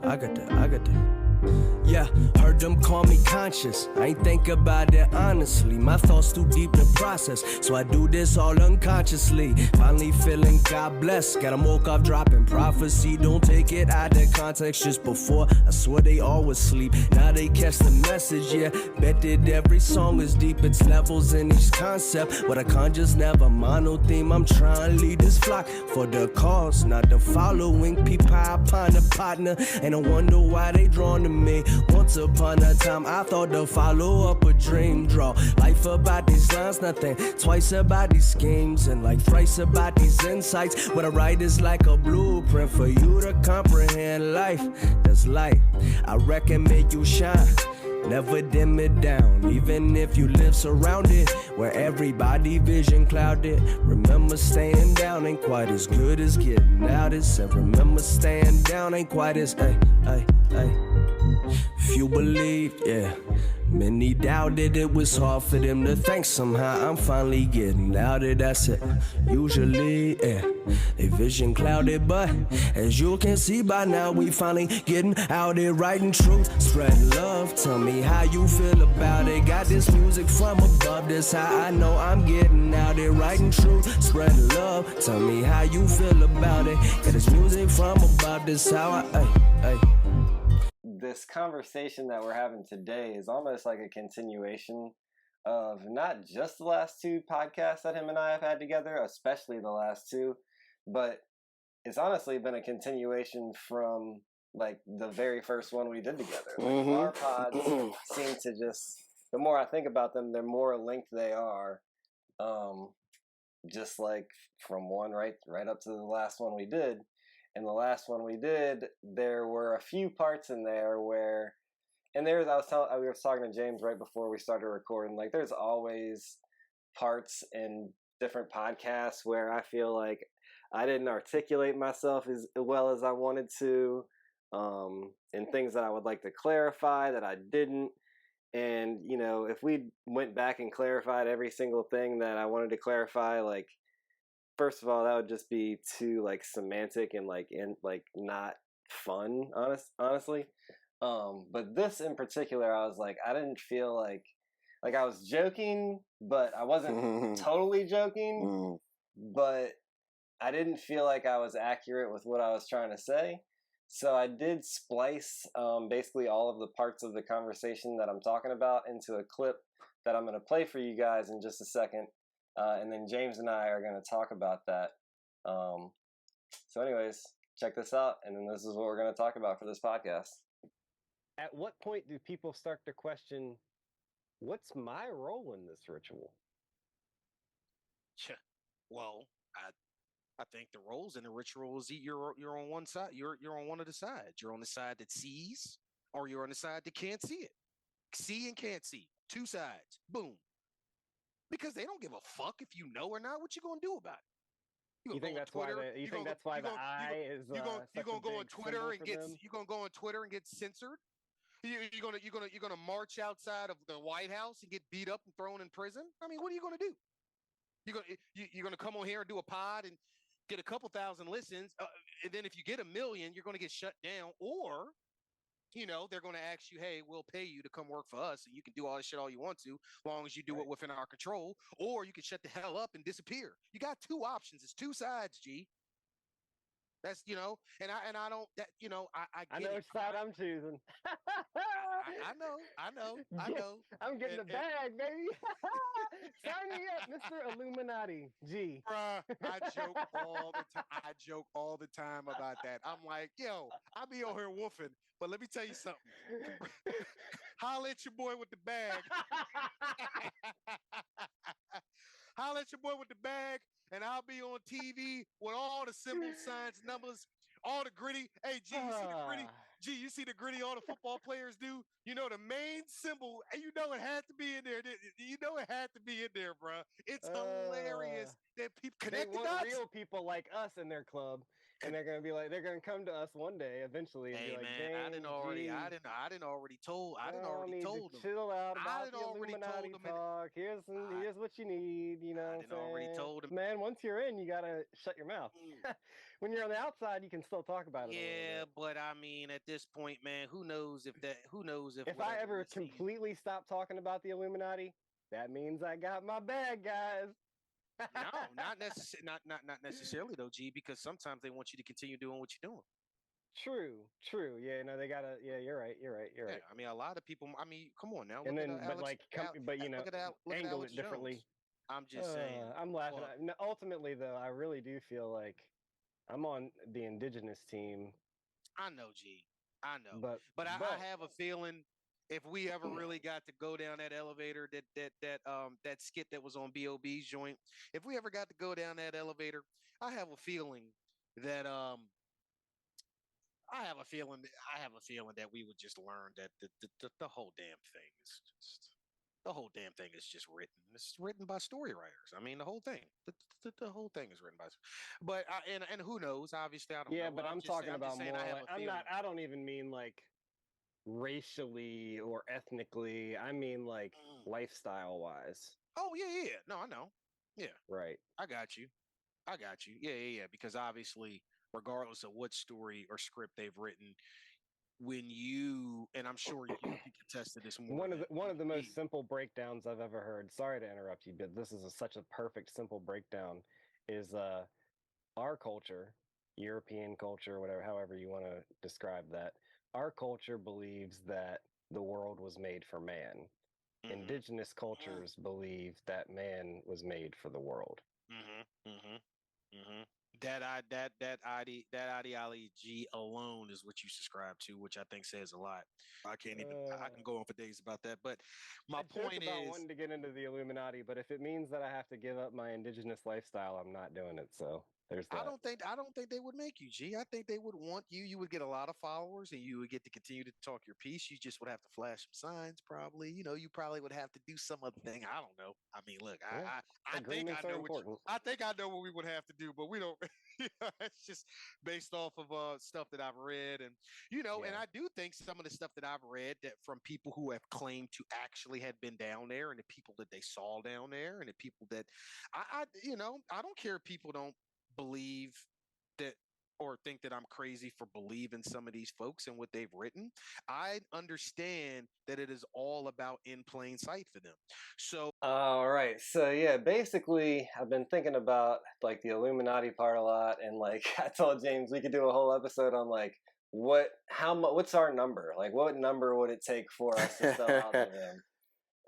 I got that. Yeah, heard them call me conscious. I ain't think about it honestly. My thoughts too deep to process, so I do this all unconsciously. Finally feeling God bless. Got 'em woke up dropping prophecy. Don't take it out of context. Just before, I swear they always sleep. Now they catch the message, yeah. Bet that every song is deep. It's levels in each concept. But I can't just never mono theme. I'm trying to lead this flock for the cause, not the following. People upon a partner, and I wonder why they drawn to me. Once upon a time, I thought to follow up a dream. Draw life about these lines, nothing twice about these schemes, and like thrice about these insights. What I write is like a blueprint for you to comprehend life. That's light, I reckon, make you shine. Never dim it down, even if you live surrounded where everybody vision clouded. Remember, staying down ain't quite as good as getting out. It said, remember, staying down ain't quite as, ay. If you believe, yeah. Many doubted it was hard for them to think. Somehow I'm finally getting out of that's it. Usually, yeah, they vision clouded, but as you can see by now, we finally getting out there, writing truth, spreading love. Tell me how you feel about it. Got this music from above, that's how I know I'm getting out there, writing truth, spreading love. Tell me how you feel about it. Got this music from above, that's how I. This conversation that we're having today is almost like a continuation of not just the last two podcasts that him and I have had together, especially the last two, but it's honestly been a continuation from like the very first one we did together. Like, our pods seem to just, the more I think about them, the more linked they are. Just like from one right up to the last one we did. And the last one we did, there were a few parts in there where, and we were talking to James right before we started recording, like there's always parts in different podcasts where I feel like I didn't articulate myself as well as I wanted to, and things that I would like to clarify that I didn't. And, you know, if we went back and clarified every single thing that I wanted to clarify, like, first of all, that would just be too like semantic and not fun, honestly. But this in particular, I was like, I didn't feel like I was joking, but I wasn't totally joking. But I didn't feel like I was accurate with what I was trying to say. So I did splice basically all of the parts of the conversation that I'm talking about into a clip that I'm going to play for you guys in just a second. And then James and I are going to talk about that. So anyways, check this out. And then this is what we're going to talk about for this podcast. At what point do people start to question, what's my role in this ritual? Well, I think the roles in the ritual is you're on one side. You're on one of the sides. You're on the side that sees, or you're on the side that can't see it. See and can't see. Two sides. Boom. Because they don't give a fuck if you know or not. What you gonna do about it? You think that's why the eye is? You're gonna go on Twitter and get censored. You're gonna march outside of the White House and get beat up and thrown in prison. I mean, what are you gonna do? You're gonna come on here and do a pod and get a couple thousand listens, and then if you get 1 million, you're gonna get shut down, or you know, they're going to ask you, hey, we'll pay you to come work for us, and you can do all this shit all you want to, as long as you do it within our control, or you can shut the hell up and disappear. You got two options. It's two sides, G. That's, you know, and I don't, that, you know, I know which side I'm choosing. I know. I'm getting the bag, baby. Sign me up, Mr. Illuminati. G. Bruh, I joke all the time about that. I'm like, yo, I be on here woofing, but let me tell you something. Holla at your boy with the bag. Holla at your boy with the bag, and I'll be on TV with all the symbols, signs, numbers, all the gritty. Hey, G, you see the gritty? G, you see the gritty all the football players do? You know, the main symbol, and you know it had to be in there. You know it had to be in there, bro. It's hilarious that people connect the dots. Real people like us in their club. and they're gonna be like, they're gonna come to us one day eventually and Hey be like, man, James, I didn't already told them. chill out I about didn't the already Illuminati told them. talk. Here's what you need. You know I what didn't I'm already saying? told them. Man, once you're in, you gotta shut your mouth. When you're on the outside, you can still talk about it a little Yeah, bit. but I mean, at this point, man, who knows if If I whatever ever we see- completely stop talking about the Illuminati, that means I got my bag, guys. No, not necessarily though, G, because sometimes they want you to continue doing what you're doing. True. Yeah, no, they gotta. Yeah, you're right. Yeah, I mean, a lot of people. I mean, come on now. And Look then, at but Alex. but you know, Look at angle Alex it differently. Jones. I'm just saying. I'm laughing. Well, No, ultimately, though, I really do feel like I'm on the indigenous team. I know, G. I know, But I have a feeling if we ever really got to go down that elevator, that skit that was on B.O.B.'s joint, if we ever got to go down that elevator, I have a feeling that I have a feeling that we would just learn that the whole damn thing is just written. It's written by story writers. I mean, the whole thing. The whole thing is written by. But and who knows? Obviously, I don't know. Yeah, but I'm talking about saying more I have like a feeling. I don't even mean like racially or ethnically. I mean like lifestyle wise. Oh yeah. No, I know. Yeah. Right. I got you. Yeah. Because obviously, regardless of what story or script they've written, when you and I'm sure you can contest to this more. One of the most simple breakdowns I've ever heard. Sorry to interrupt you, but this is such a perfect simple breakdown. Is our culture, European culture, whatever, however you want to describe that. Our culture believes that the world was made for man. Indigenous cultures believe that man was made for the world. That ideology alone is what you subscribe to, which I think says a lot. I can go on for days about that, but my point about is wanting to get into the Illuminati, but if it means that I have to give up my indigenous lifestyle, I'm not doing it. So there's that. I don't think they would make you, G. I think they would want you. You would get a lot of followers, and you would get to continue to talk your piece. You just would have to flash some signs, probably. You know, you probably would have to do some other thing. I don't know. I mean, look, I think I know I think I know what we would have to do, but we don't. It's just based off of stuff that I've read, and and I do think some of the stuff that I've read that from people who have claimed to actually had been down there, and the people that they saw down there, and the people that I don't care if people don't believe that or think that I'm crazy for believing some of these folks and what they've written. I understand that it is all about in plain sight for them. So all right, so yeah, basically I've been thinking about like the Illuminati part a lot, and like I told James we could do a whole episode on like what's our number, like what number would it take for us to sell out to them,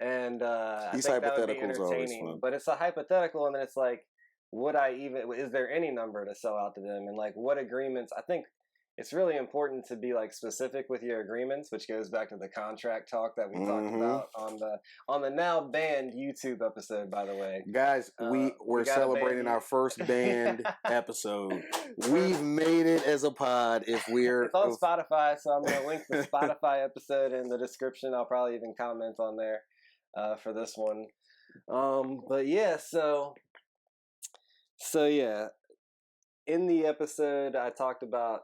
and I think that would be entertaining, but it's a hypothetical, and then it's like, is there any number to sell out to them, and like what agreements? I think it's really important to be like specific with your agreements, which goes back to the contract talk that we talked about on the now banned YouTube episode, by the way. Guys, we're celebrating our first banned episode. We've made it as a pod. It's on Spotify, so I'm gonna link the Spotify episode in the description. I'll probably even comment on there for this one. But yeah, so yeah, in the episode I talked about,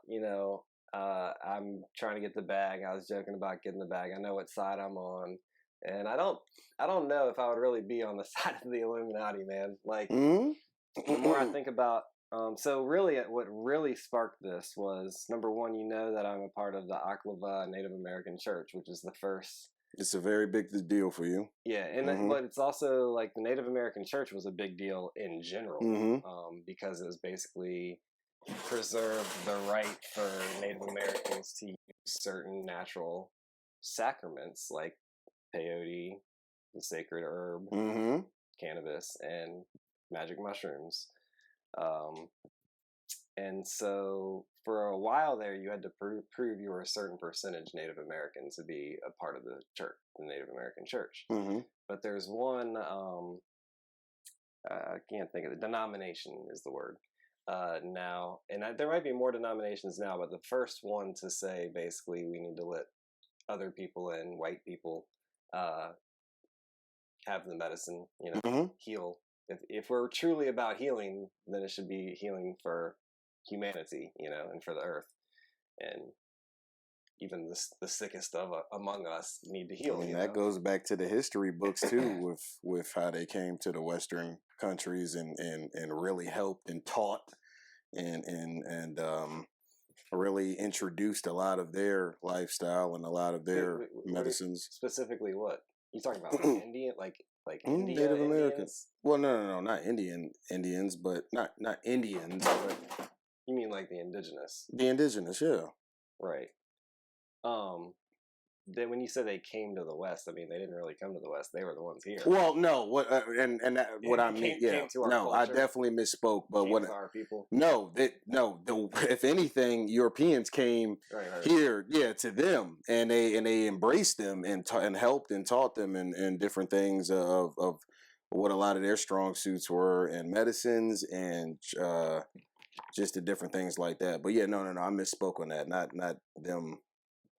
I'm trying to get the bag. I was joking about getting the bag. I know what side I'm on, and I don't know if I would really be on the side of the Illuminati, man. Like the more I think about, so really what really sparked this was, number one, that I'm a part of the Aquava Native American Church, which is the first. It's a very big deal for you. Yeah, and but it's also like the Native American Church was a big deal in general, because it was basically preserved the right for Native Americans to use certain natural sacraments like peyote, the sacred herb, cannabis, and magic mushrooms. And so for a while there, you had to prove you were a certain percentage Native American to be a part of the church, the Native American Church. But there's one, I can't think of it, denomination is the word now. And there might be more denominations now, but the first one to say basically we need to let other people in, white people, have the medicine, heal. If we're truly about healing, then it should be healing for humanity, and for the earth. And even the sickest of among us need to heal. That goes back to the history books too, with how they came to the Western countries and really helped and taught and really introduced a lot of their lifestyle and a lot of their medicines. Specifically, what you talking about? Like Indian, like India, Native Americans. Indians? Well, no, not Indians, but not Indians. But you mean like the indigenous? The indigenous, yeah. Right. Then when you said they came to the West, I mean they didn't really come to the West. They were the ones here. Well, no, what I mean, yeah, no, I definitely misspoke. But what our people? No, if anything, Europeans came here, to them, and they embraced them and helped and taught them and different things of what a lot of their strong suits were and medicines and just the different things like that. But yeah, no, I misspoke on that. Not them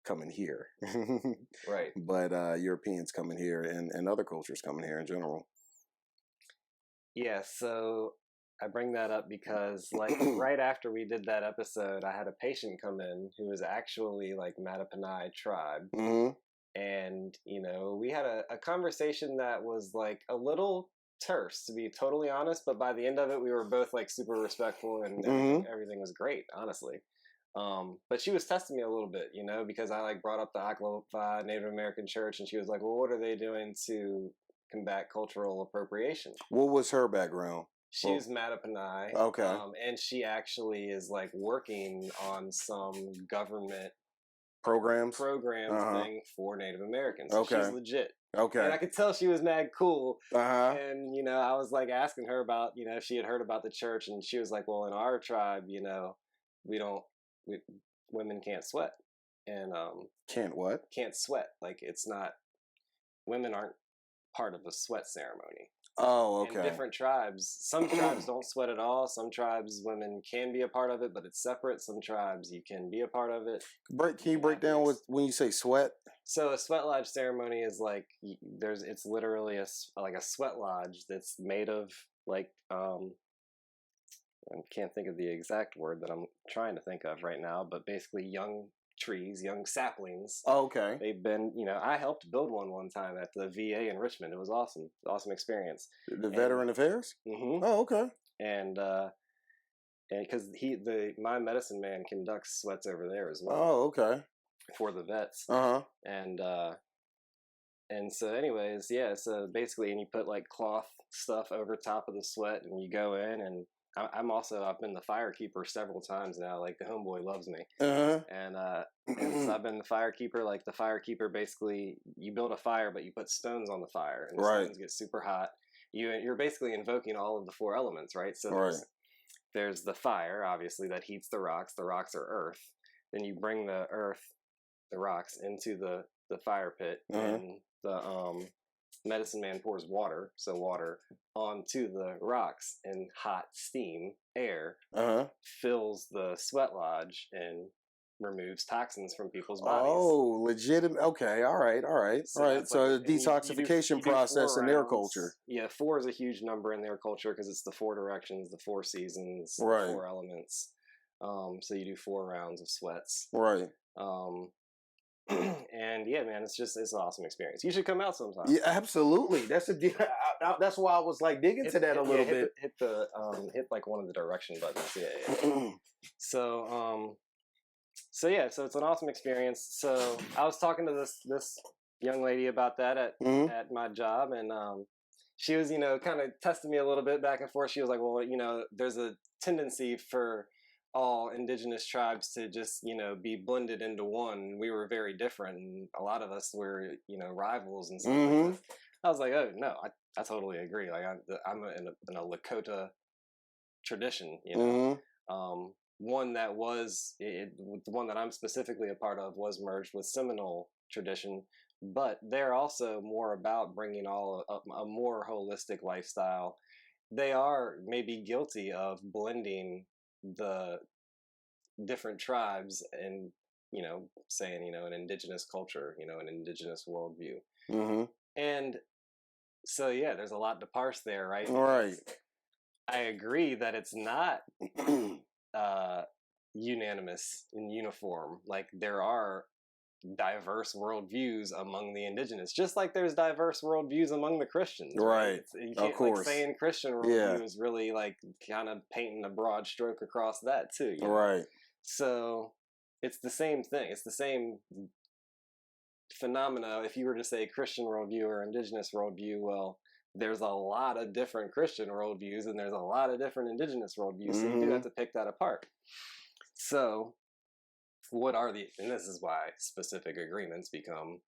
coming here, right? But Europeans coming here and other cultures coming here in general. Yeah, so I bring that up because like right after we did that episode, I had a patient come in who was actually like Mattaponi tribe. Mm-hmm. And, we had a conversation that was like a little terse, to be totally honest. But by the end of it, we were both like super respectful and everything was great, honestly. But she was testing me a little bit, because I like brought up the Aquava Native American Church, and she was like, well, what are they doing to combat cultural appropriation? What was her background? She was Mattaponi. Okay. And she actually is like working on some government program thing for Native Americans. Okay. She's legit. Okay. And I could tell she was mad cool. Uh-huh. And, I was like asking her about, if she had heard about the church, and she was like, well, in our tribe, women can't sweat. And can't what? Can't sweat. Like it's not, women aren't part of the sweat ceremony. Oh, okay. In different tribes, some tribes don't sweat at all. Some tribes, women can be a part of it, but it's separate. Some tribes, you can be a part of it. Can you break down when you say sweat? So a sweat lodge ceremony is like it's literally a sweat lodge that's made of like I can't think of the exact word that I'm trying to think of right now, but basically young trees, young saplings. Oh, okay. They've been, I helped build one time at the VA in Richmond. It was awesome. Awesome experience. The Veteran Affairs? Mm-hmm. Oh, okay. And because my medicine man conducts sweats over there as well. Oh, okay. For the vets. Uh-huh. And so anyways, yeah, so basically, and you put like cloth stuff over top of the sweat, and you go in, and I've been the firekeeper several times now. Like the homeboy loves me. Uh-huh. And so I've been the firekeeper. Like the firekeeper, basically, you build a fire, but you put stones on the fire, and the stones get super hot. You're basically invoking all of the four elements, right? So there's the fire, obviously, that heats the rocks. The rocks are earth. Then you bring the rocks into the fire pit, and the medicine man pours water onto the rocks, and hot steam air fills the sweat lodge and removes toxins from people's bodies. Oh, legitimate. Okay, all right. So the detoxification process in their culture. Yeah, 4 is a huge number in their culture because it's the 4 directions, the 4 seasons, the 4 elements. So you do 4 rounds of sweats. Right. And yeah, man, it's an awesome experience. You should come out sometime. Yeah, absolutely. That's why I was like digging to that a little bit. Hit like one of the direction buttons. Yeah. So it's an awesome experience. So I was talking to this young lady about that at my job, and she was kind of testing me a little bit back and forth. She was like, well, there's a tendency for all indigenous tribes to just be blended into one. We were very different, and a lot of us were rivals and stuff like that. I was like, oh no, I totally agree. Like I'm in a Lakota tradition, one that was the one that I'm specifically a part of was merged with Seminole tradition, but they're also more about bringing a more holistic lifestyle. They are maybe guilty of blending the different tribes and saying an indigenous culture, an indigenous worldview, and so yeah, there's a lot to parse there, right? Right. I agree that it's not unanimous and uniform. Like there are diverse worldviews among the indigenous, just like there's diverse worldviews among the Christians. Right. You can't, of course. like, saying Christian worldview is really like kind of painting a broad stroke across that too. You know? Right. So it's the same thing. It's the same phenomena. If you were to say Christian worldview or indigenous worldview, well, there's a lot of different Christian worldviews and there's a lot of different indigenous worldviews. So you do have to pick that apart. So what are and this is why specific agreements become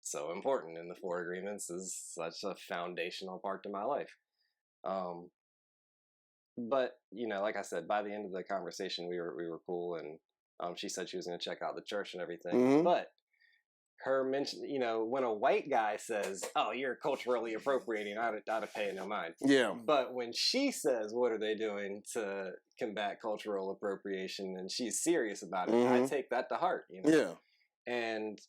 so important, and the 4 agreements is such a foundational part to my life. But, you know, like I said, by the end of the conversation, we were cool, and she said she was going to check out the church and everything. But her mention, you know, when a white guy says, "Oh, you're culturally appropriating," I'd have paid no mind. Yeah. But when she says, "What are they doing to combat cultural appropriation?" and she's serious about it, I take that to heart. You know? Yeah. And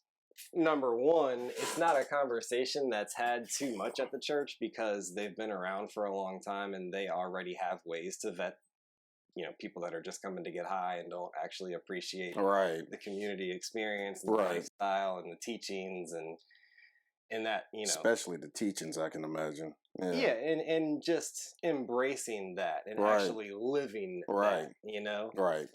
number one, it's not a conversation that's had too much at the church because they've been around for a long time and they already have ways to vet, you know, people that are just coming to get high and don't actually appreciate the community experience and the lifestyle and the teachings and that, you know, especially the teachings, I can imagine. Yeah, and just embracing that and actually living that, you know? Right.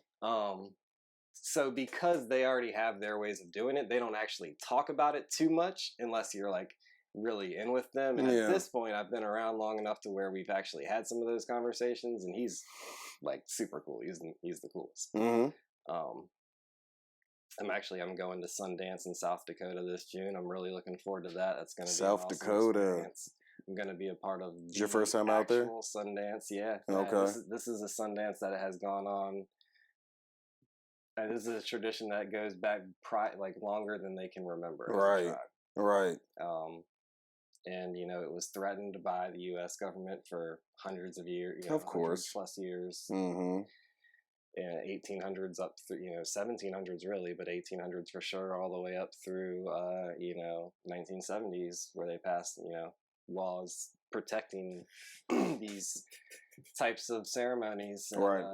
So because they already have their ways of doing it, they don't actually talk about it too much unless you're like really in with them. And at this point, I've been around long enough to where we've actually had some of those conversations, and he's like super cool. He's the coolest. I'm going to Sundance in South Dakota this June. I'm really looking forward to that. That's going to be South an awesome Dakota. Experience. I'm going to be a part of your first time out there? Sundance, yeah. Okay. This is a Sundance that has gone on. This is a tradition that goes back like longer than they can remember. Right. And you know, it was threatened by the U.S. government for hundreds of years. You know, of course, plus years. And 1800s up through, you know, 1700s really, but 1800s for sure, all the way up through, you know, 1970s, where they passed, you know, laws protecting these types of ceremonies. And,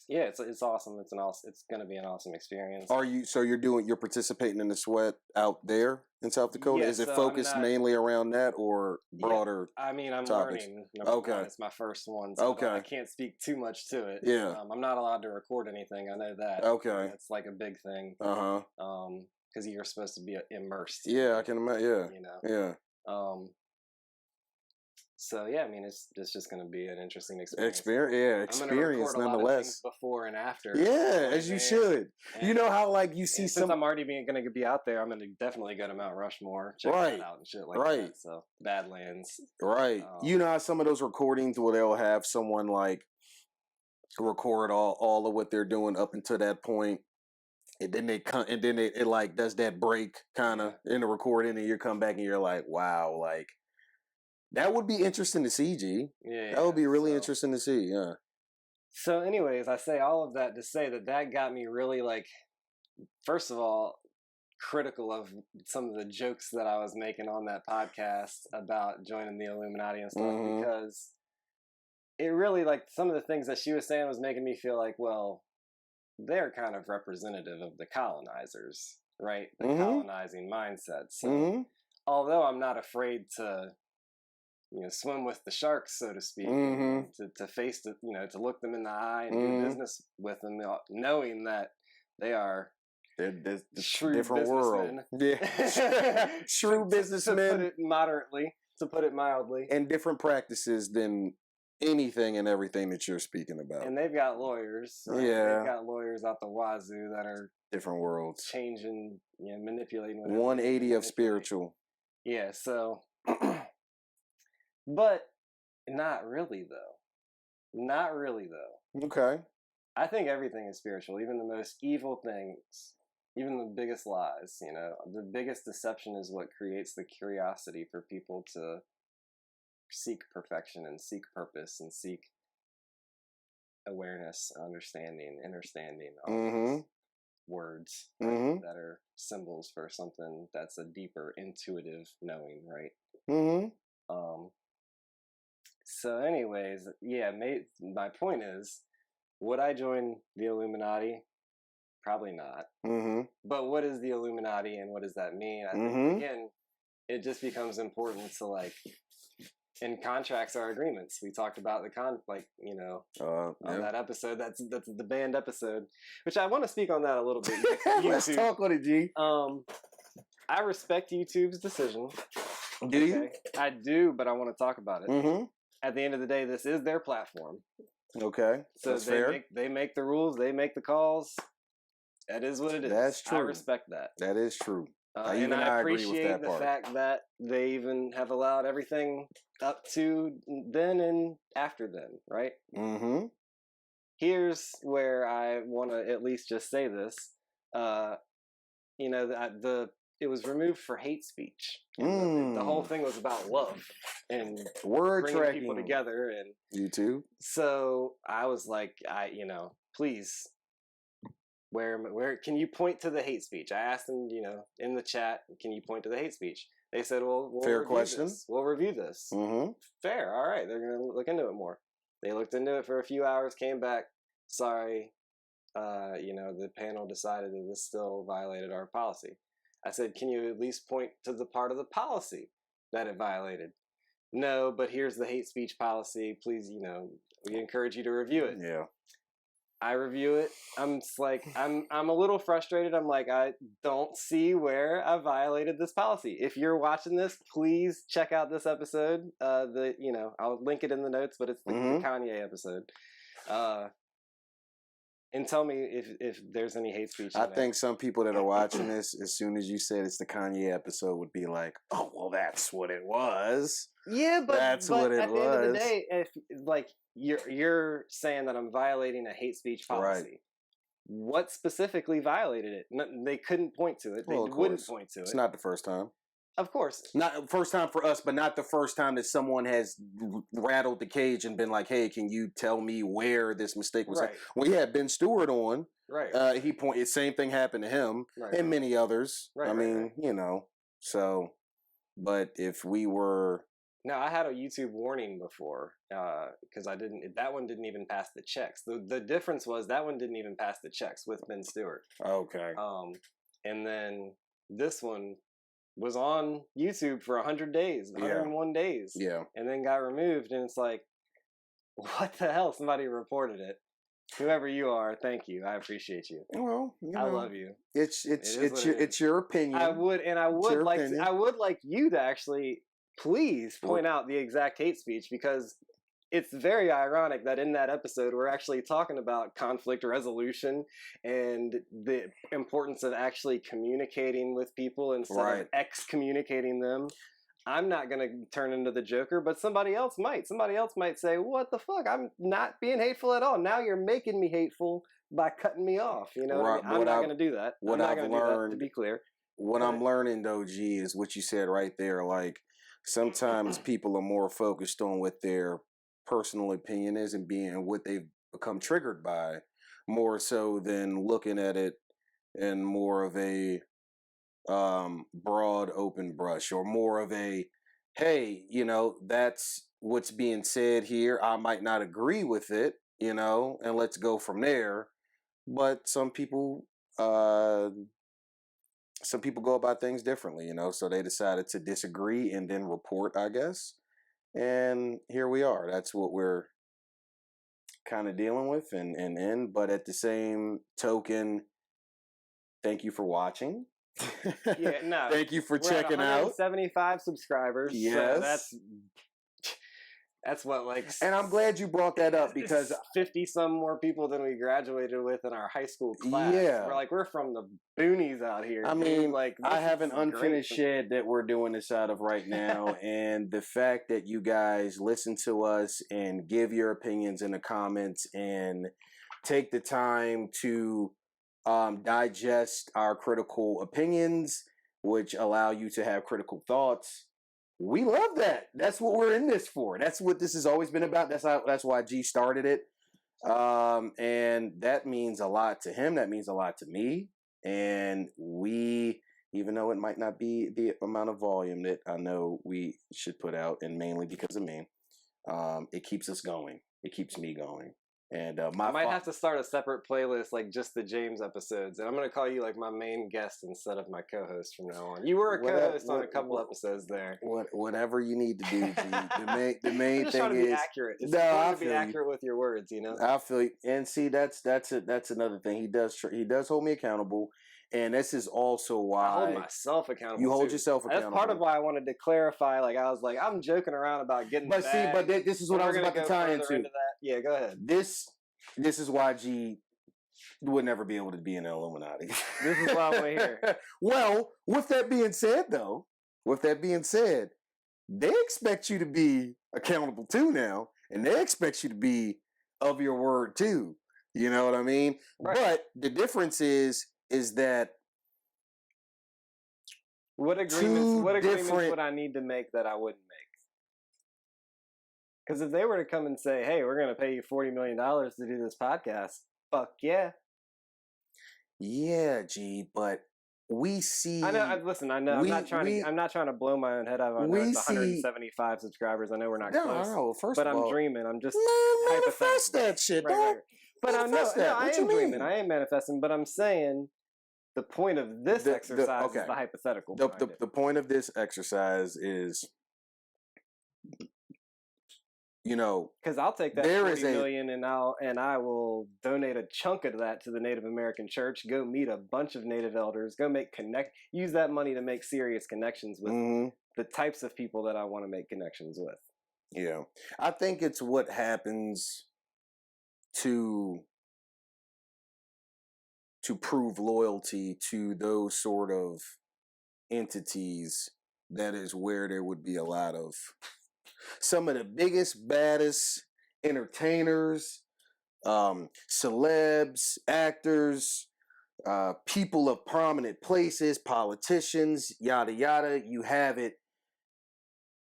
yeah, it's awesome. It's going to be an awesome experience. You're participating in the sweat out there in South Dakota? Yeah, is it focused mainly around that or broader? Yeah, I mean, I'm topics? learning. One, it's my first one, so I can't speak too much to it. Yeah. I'm not allowed to record anything. I know that. Okay. It's like a big thing. Because you're supposed to be immersed. Yeah, I can imagine. Yeah. You know. Yeah. So yeah, I mean, it's just going to be an interesting experience. Experience nonetheless. Before and after. Yeah, as you should. And you know how like you see since I'm already going to be out there, I'm going to definitely go to Mount Rushmore, check that out and shit like that. So Badlands. Right. You know how some of those recordings where they'll have someone like record all of what they're doing up until that point. And then it like does that break kind of in the recording, and you come back and you're like, wow, like. That would be interesting to see, G. Yeah, that would be really interesting to see, yeah. So anyways, I say all of that to say that got me really, like, first of all, critical of some of the jokes that I was making on that podcast about joining the Illuminati and stuff, because it really, like, some of the things that she was saying was making me feel like, well, they're kind of representative of the colonizers, right? The colonizing mindset. So although I'm not afraid to... you know, swim with the sharks, so to speak, to face the, you know, to look them in the eye and do business with them, knowing that they are shrewd different businessmen. World. Yeah, shrewd businessmen. To put it mildly, and different practices than anything and everything that you're speaking about. And they've got lawyers. Right? Yeah, they've got lawyers out the wazoo that are different worlds, changing, you know, manipulating. 180 of spiritual. Yeah, so. But not really, though. Not really, though. Okay. I think everything is spiritual, even the most evil things, even the biggest lies, you know. The biggest deception is what creates the curiosity for people to seek perfection and seek purpose and seek awareness, understanding, all those words that are symbols for something that's a deeper intuitive knowing, right? So anyways, yeah, my point is, Would I join the Illuminati? Probably not. Mm-hmm. But what is the Illuminati and what does that mean? I think, again, it just becomes important to like, in contracts are agreements. We talked about the on that episode. That's the banned episode, which I want to speak on that a little bit. Let's talk on it, G. I respect YouTube's decision. Do you? I do, but I want to talk about it. Mm-hmm. At the end of the day, this is their platform. Okay, so that's fair. They make the rules. They make the calls. That is what it is. That's true. I respect that. That is true. And I appreciate the fact that they even have allowed everything up to then and after then, right? Mm-hmm. Here's where I want to at least just say this. It was removed for hate speech. The whole thing was about love and word bringing tracking people together. And YouTube. So I was like, please. Where can you point to the hate speech? I asked them, in the chat, can you point to the hate speech? They said, well, fair question. We'll review this. Mm-hmm. Fair. All right. They're going to look into it more. They looked into it for a few hours, came back. Sorry. The panel decided that this still violated our policy. I said, can you at least point to the part of the policy that it violated? No, but here's the hate speech policy. Please, we encourage you to review it. Yeah. I review it. I'm just like, I'm a little frustrated. I'm like, I don't see where I violated this policy. If you're watching this, please check out this episode. I'll link it in the notes, but it's the Kanye episode. And tell me if there's any hate speech. I think some people that are watching this, as soon as you said it's the Kanye episode, would be like, "Oh, well, that's what it was." Yeah, but that's what it was. At the end of the day, if you're saying that I'm violating a hate speech policy, right. What specifically violated it? They couldn't point to it. They wouldn't point to it. It's not the first time. Of course. Not the first time for us, but not the first time that someone has rattled the cage and been like, hey, can you tell me where this mistake was? Right. We had Ben Stewart on. Right. He pointed, same thing happened to him and many others. Right, so, but if we were... No, I had a YouTube warning before because that one didn't even pass the checks. The difference was that one didn't even pass the checks with Ben Stewart. Okay. And then this one was on YouTube for 100 days, 101 days. Yeah. And then got removed. And it's like, what the hell? Somebody reported it. Whoever you are, thank you. I appreciate you. Well, I love you. It's your opinion. I would like you to actually please point out the exact hate speech, because it's very ironic that in that episode we're actually talking about conflict resolution and the importance of actually communicating with people instead of excommunicating them. I'm not going to turn into the Joker, but somebody else might. Somebody else might say, what the fuck? I'm not being hateful at all. Now you're making me hateful by cutting me off. You know, right. I'm not going to do that. I'm not going to do that, to be clear. What I'm learning, though, G, is what you said right there. Like, sometimes people are more focused on what their personal opinion is and what they've become triggered by, more so than looking at it in more of a broad open brush, or more of a, hey, that's what's being said here. I might not agree with it, and let's go from there. But some people go about things differently, so they decided to disagree and then report, I guess. And here we are. That's what we're kind of dealing with. But at the same token, thank you for watching. Yeah, no. Thank you for checking out. 75 subscribers. Yes. So that's what, like... And I'm glad you brought that up, because 50 some more people than we graduated with in our high school class. Yeah. We're from the boonies out here. I mean, like, I have an unfinished shed that we're doing this out of right now. And the fact that you guys listen to us and give your opinions in the comments and take the time to digest our critical opinions, which allow you to have critical thoughts. We love that. That's what we're in this for. That's what this has always been about. That's why G started it. And that means a lot to him. That means a lot to me. And we, even though it might not be the amount of volume that I know we should put out, and mainly because of me, it keeps us going. It keeps me going. And I might have to start a separate playlist, like just the James episodes, and I'm gonna call you like my main guest instead of my co-host from now on. You were a co-host on a couple episodes there. Whatever you need to do, G. The main I'm just thing trying to be is accurate. It's important to be accurate with your words, you know. I feel you. And see, that's another thing. He does hold me accountable, and this is also why I hold myself accountable. You hold yourself accountable. That's part of why I wanted to clarify. Like I was like, I'm joking around about getting. But see, but this is what I was about to tie into. That. Yeah, go ahead. This is why G would never be able to be in the Illuminati. This is why we're here. Well, with that being said, they expect you to be accountable too now, and they expect you to be of your word too. You know what I mean? Right. But the difference is that what agreements would I need to make that I wouldn't make? Because if they were to come and say, "Hey, we're going to pay you $40 million to do this podcast," fuck yeah. Yeah, G, but we see. I know. Listen, I know. I'm not trying to blow my own head out. I know it's 175 subscribers. I know we're not close. No, but I'm dreaming. I'm just manifest that shit, dog. Right. But I know. I am dreaming. I am manifesting. But I'm saying the point of this exercise is the hypothetical. The point of this exercise is, you know, because I'll take that $40 million and I will donate a chunk of that to the Native American Church. Go meet a bunch of Native elders. Go use that money to make serious connections with the types of people that I want to make connections with. Yeah, I think it's what happens to prove loyalty to those sort of entities. That is where there would be a lot of some of the biggest, baddest entertainers, celebs, actors, people of prominent places, politicians, yada, yada, you have it,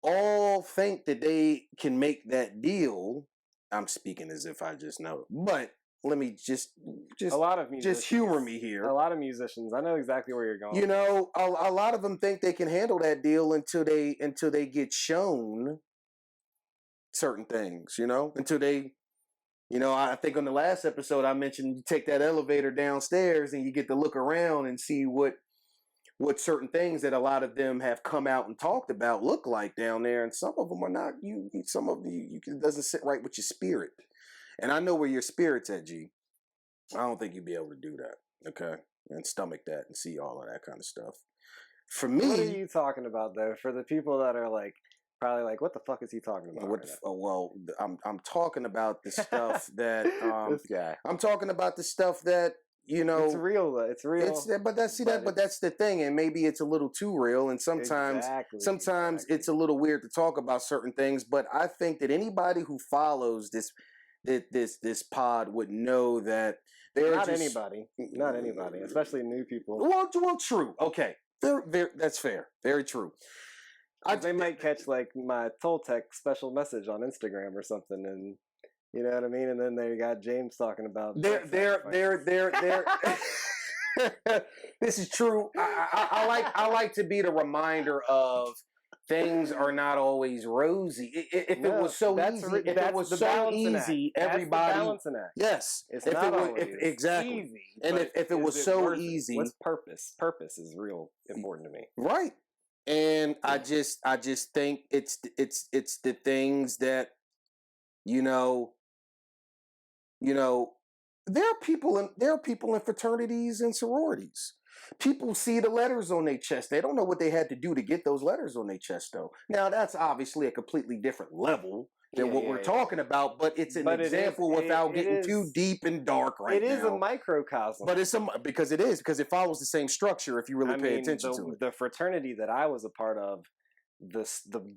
all think that they can make that deal. I'm speaking as if I just know it, but let me just a lot of just humor me here. A lot of musicians, I know exactly where you're going. You know, a lot of them think they can handle that deal until they get shown certain things, you know, until they, you know, I think on the last episode I mentioned you take that elevator downstairs and you get to look around and see what certain things that a lot of them have come out and talked about look like down there, and some of them are not. Some of you it doesn't sit right with your spirit, and I know where your spirit's at, G. I don't think you'd be able to do that, okay, and stomach that and see all of that kind of stuff. For me, what are you talking about though? For the people that are like. Probably like, what the fuck is he talking about? Well, I'm talking about the stuff that this guy. I'm talking about the stuff that, you know, it's real though. It's real. But that's the thing, and maybe it's a little too real, and sometimes it's a little weird to talk about certain things. But I think that anybody who follows this pod would know that not anybody, especially new people. Well, true. Okay, that's fair. Very true. They might catch like my Toltec special message on Instagram or something, and you know what I mean. And then they got James talking about they're. This is true. I like to be the reminder of things are not always rosy. If it was so easy, everybody. Yes, it's not always exactly. Easy, and if it was so easy, what's purpose? Purpose is real important to me. Right. And I just think it's the things that, you know, there are people in fraternities and sororities. People see the letters on their chest. They don't know what they had to do to get those letters on their chest, though. Now that's obviously a completely different level than what we're talking about, but it's an example without getting too deep and dark right now. It is a microcosm. But because it follows the same structure if you really pay attention to it. The fraternity that I was a part of, the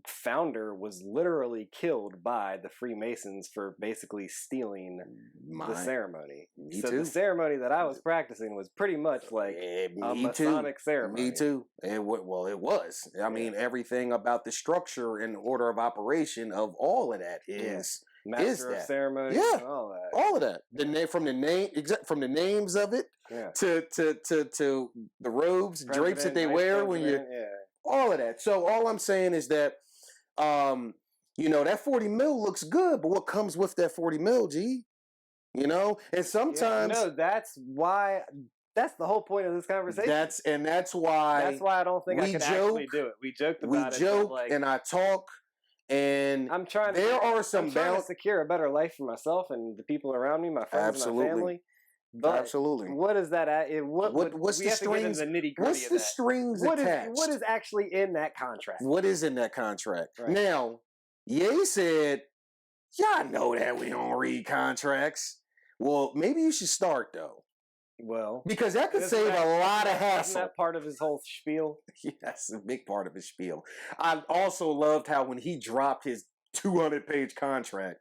founder was literally killed by the Freemasons for basically stealing the ceremony. The ceremony that I was practicing was pretty much like a Masonic ceremony. Me too. And it was. I mean, everything about the structure and order of operation of all of that is Master of ceremony, and all that. All of that. From the names of it to the robes, drapes that they wear when you. All of that. So all I'm saying is that, that 40 mil looks good, but what comes with that 40 mil, G? You know, and sometimes that's why. That's the whole point of this conversation. That's why I don't think I could actually do it. We joked about it. We joke and I talk, and I'm trying. I'm trying to secure a better life for myself and the people around me, my friends, and my family. But absolutely. What is that? What's the strings? The nitty-gritty. What's the strings attached? What is actually in that contract? What is in that contract? Right. Now, Ye said, "Y'all know that we don't read contracts." Well, maybe you should start though. Well, because that could save a lot of hassle. Isn't that part of his whole spiel? Yeah, that's a big part of his spiel. I also loved how when he dropped his 200-page contract,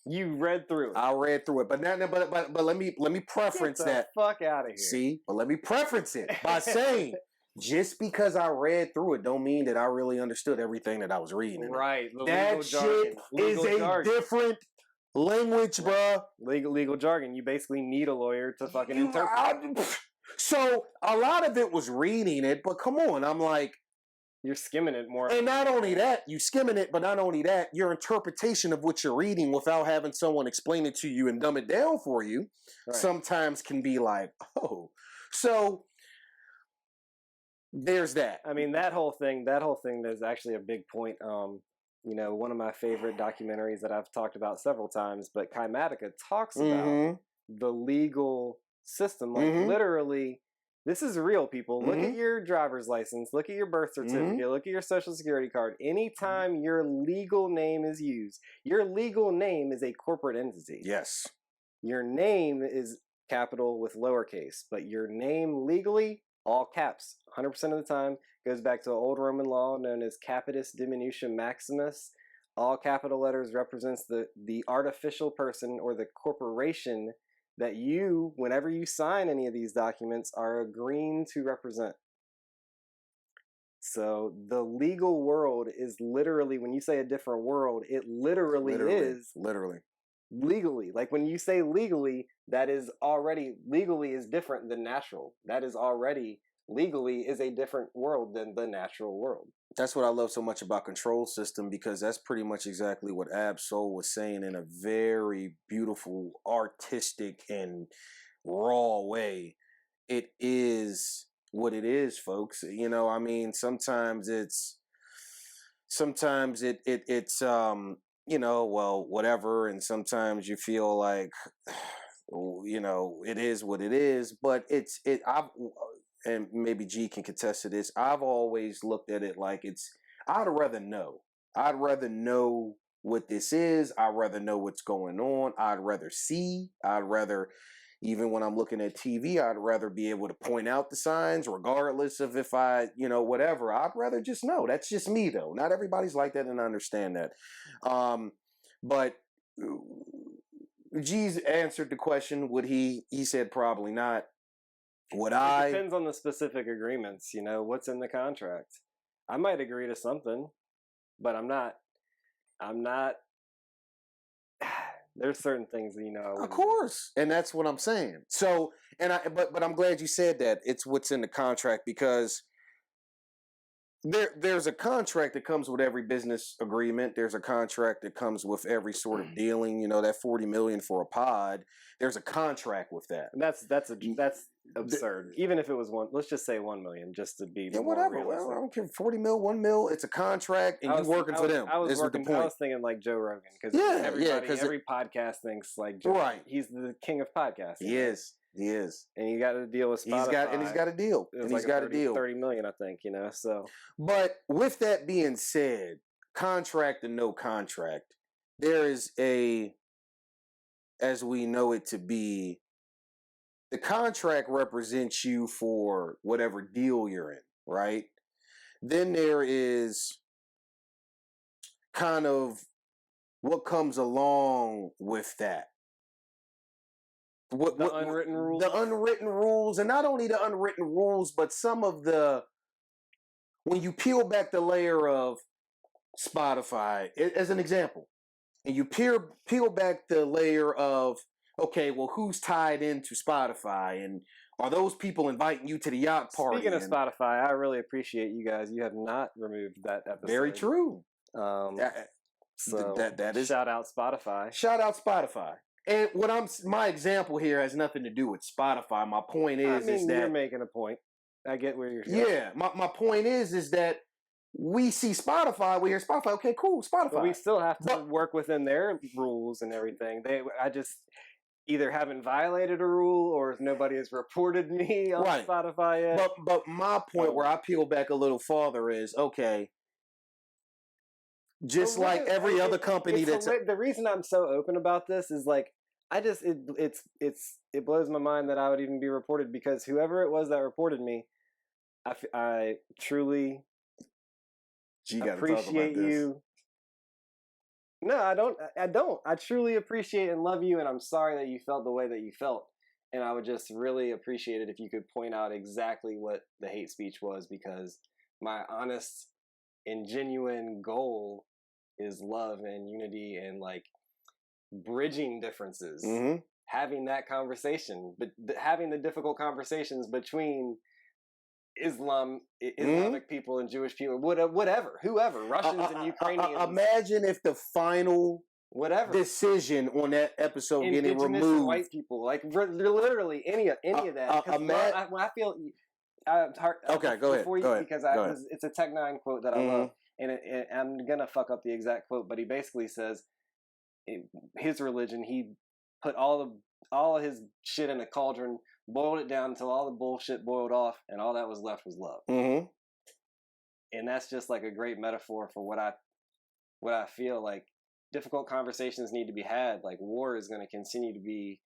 you read through it. I read through it, but let me preference that. Fuck out of here. See, but let me preference it by saying, just because I read through it, don't mean that I really understood everything that I was reading. Right. That shit is a different language, bruh. Legal jargon. You basically need a lawyer to fucking interpret. So a lot of it was reading it, but come on, I'm like, you're skimming it more. And not only that, you skimming it, but not only that, your interpretation of what you're reading without having someone explain it to you and dumb it down for you, sometimes can be like, oh. So there's that. I mean, that whole thing is actually a big point. You know, one of my favorite documentaries that I've talked about several times, but Kymatica talks about the legal system. Like literally, this is real, people. Look at your driver's license, look at your birth certificate, look at your social security card. Anytime your legal name is used, your legal name is a corporate entity. Yes. Your name is capital with lowercase, but your name legally, all caps, 100% of the time. Goes back to an old Roman law known as Capitus Diminutio Maximus. All capital letters represents the artificial person or the corporation that you, whenever you sign any of these documents, are agreeing to represent. So the legal world is literally, when you say a different world, it literally is. Literally. Legally. Like when you say legally, that is already, legally is different than natural. That is already, legally is a different world than the natural world. That's what I love so much about control system, because that's pretty much exactly what Ab-Soul was saying in a very beautiful, artistic, and raw way. It is what it is, folks. You know, I mean, sometimes it's you know, well, whatever, and sometimes you feel like, you know, it is what it is, but and maybe G can contest to this, I've always looked at it like I'd rather know. I'd rather know what this is. I'd rather know what's going on. I'd rather see. I'd rather, even when I'm looking at TV, I'd rather be able to point out the signs, regardless of if I, you know, whatever. I'd rather just know. That's just me, though. Not everybody's like that, and I understand that. But G's answered the question. Would he? He said probably not. It depends on the specific agreements, you know, what's in the contract. I might agree to something, but I'm not, there's certain things that, you know. Of course. And that's what I'm saying. So, but I'm glad you said that. It's what's in the contract, because there's a contract that comes with every business agreement. There's a contract that comes with every sort of dealing, you know, that $40 million for a pod. There's a contract with that. And that's absurd. Even if it was let's just say 1 million, just to be whatever. Well, I don't care. 40 mil, 1 mil. It's a contract, and you're working for them. I was thinking like Joe Rogan, because every podcast thinks like Joe. Right. He's the king of podcasting. He is. And you got to deal with Spotify. He's got a deal. And he's got a deal. 30 million, I think, you know, so. But with that being said, contract and no contract, there is as we know it to be, the contract represents you for whatever deal you're in, right? Then there is kind of what comes along with that. The unwritten rules? The unwritten rules, and not only the unwritten rules, but some of when you peel back the layer of Spotify, as an example, and you peel back the layer of, okay, well, who's tied into Spotify, and are those people inviting you to the yacht party? Speaking of Spotify, I really appreciate you guys. You have not removed that episode. Very true. So that is shout out Spotify. Shout out Spotify. And my example here has nothing to do with Spotify. My point is that you're making a point. I get where you're going. Yeah, my point is that we see Spotify, we hear Spotify, okay, cool, Spotify. But we still have to work within their rules and everything. I just either haven't violated a rule or nobody has reported me on Spotify yet. But my point where I peel back a little farther is, okay, just like every other company the reason I'm so open about this is like it blows my mind that I would even be reported, because whoever it was that reported me, I truly appreciate you. No, I don't. I truly appreciate and love you, and I'm sorry that you felt the way that you felt. And I would just really appreciate it if you could point out exactly what the hate speech was, because my honest and genuine goal is love and unity and like bridging differences, having that conversation, but having the difficult conversations between Islamic people and Jewish people, whoever, Russians and Ukrainians. Imagine if the final decision on that episode getting removed, white people, like literally any of that. I feel. Okay, go ahead. Because it's a Tech Nine quote that I love, and I'm gonna fuck up the exact quote, but he basically says, his religion, he put all of his shit in a cauldron, boiled it down until all the bullshit boiled off, and all that was left was love. And that's just like a great metaphor for what I feel like. Difficult conversations need to be had. Like, war is going to continue to be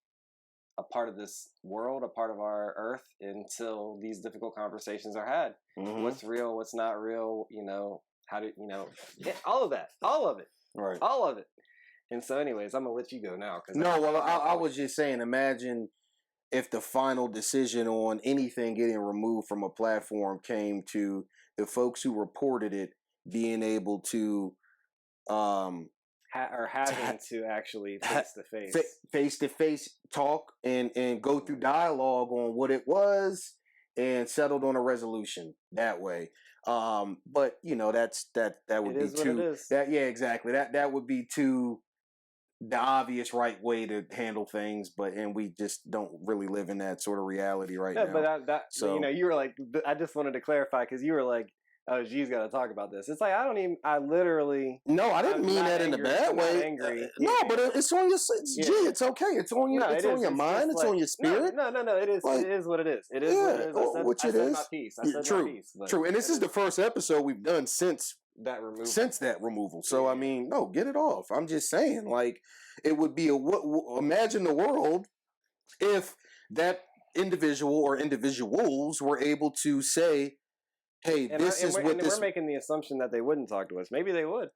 a part of this world, a part of our earth, until these difficult conversations are had. What's real, what's not real, how to, all of it. Right. All of it. And so anyways, I'm going to let you go now. I was just saying, imagine if the final decision on anything getting removed from a platform came to the folks who reported it being able to having to actually face-to-face talk and go through dialogue on what it was and settled on a resolution that way. But that would be too. Exactly. That would be too the obvious right way to handle things, and we just don't really live in that sort of reality right now. But you were like, I just wanted to clarify, because you were like, oh, G's got to talk about this. It's like, I literally. No, I didn't mean that in a bad way. Angry. No, but it's on your. G, it's okay. It's on your. It's on your mind. It's on your spirit. No. It is. It is what it is. It is what it is. I said my piece. I said my piece. True. And this is the first episode we've done since that removal. So I mean, no, get it off. I'm just saying, like, it would be imagine the world if that individual or individuals were able to say, hey, we're making the assumption that they wouldn't talk to us. Maybe they would.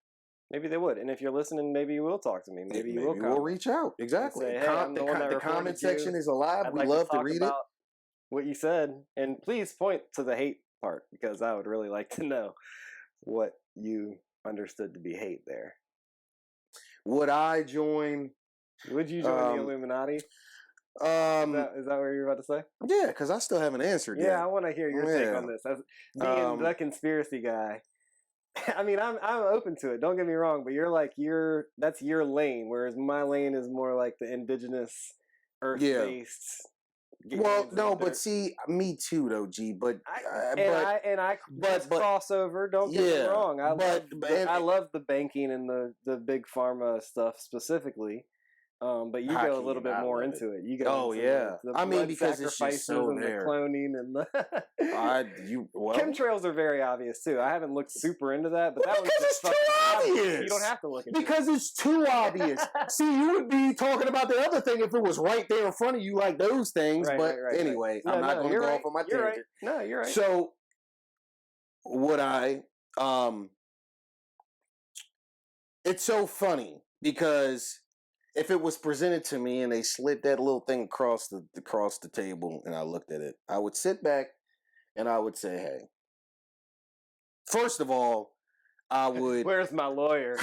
And if you're listening, maybe you will talk to me. Maybe you will reach out. Exactly. Say, hey, the comment section is alive. We love to read it. What you said, and please point to the hate part, because I would really like to know what you understood to be hate there. Would I join? Would you join the Illuminati? Is that what you're about to say? Yeah, because I still haven't answered yet. Yeah, I want to hear your take on this. As being the conspiracy guy, I mean, I'm open to it. Don't get me wrong, but that's your lane, whereas my lane is more like the indigenous, earth-based. Well, no, but see, me too, though, G. But crossover. Don't get me wrong. I love the banking and the big pharma stuff specifically. But you go a little bit more into it. You go. The because it's just so and there. The cloning and the chemtrails are very obvious too. I haven't looked super into that, but that was it's too obvious. You don't have to look into because it's too obvious. See, you would be talking about the other thing if it was right there in front of you, like those things. Right, but anyway, I'm not going to go off on my tangent. Right. No, you're right. So, would I? It's so funny because if it was presented to me and they slid that little thing across the table and I looked at it, I would sit back and I would say, hey, first of all, I would... Where's my lawyer?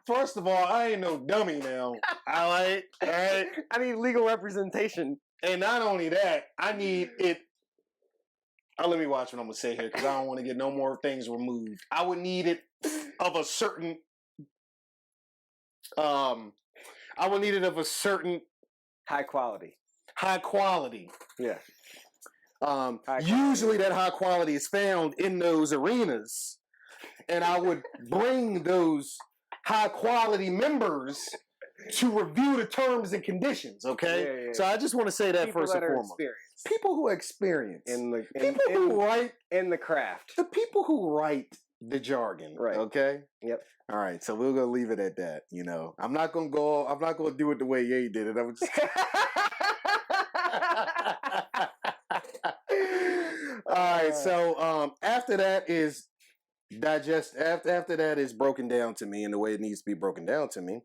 First of all, I ain't no dummy now. All right? I need legal representation. And not only that, I need it let me watch what I'm gonna say here because I don't want to get no more things removed. I would need it of a certain. I would need it of a certain high quality. High quality. Yeah. Usually that high quality is found in those arenas, and I would bring those high quality members to review the terms and conditions. Okay, so I just want to say that people first and foremost. People who experience who write in the craft, the people who write the jargon. Right. Okay. Yep. All right, so we're gonna leave it at that. You know, I'm not gonna do it the way Ye did it. I'm just. All right, so after that is after that is broken down to me in the way it needs to be broken down to me.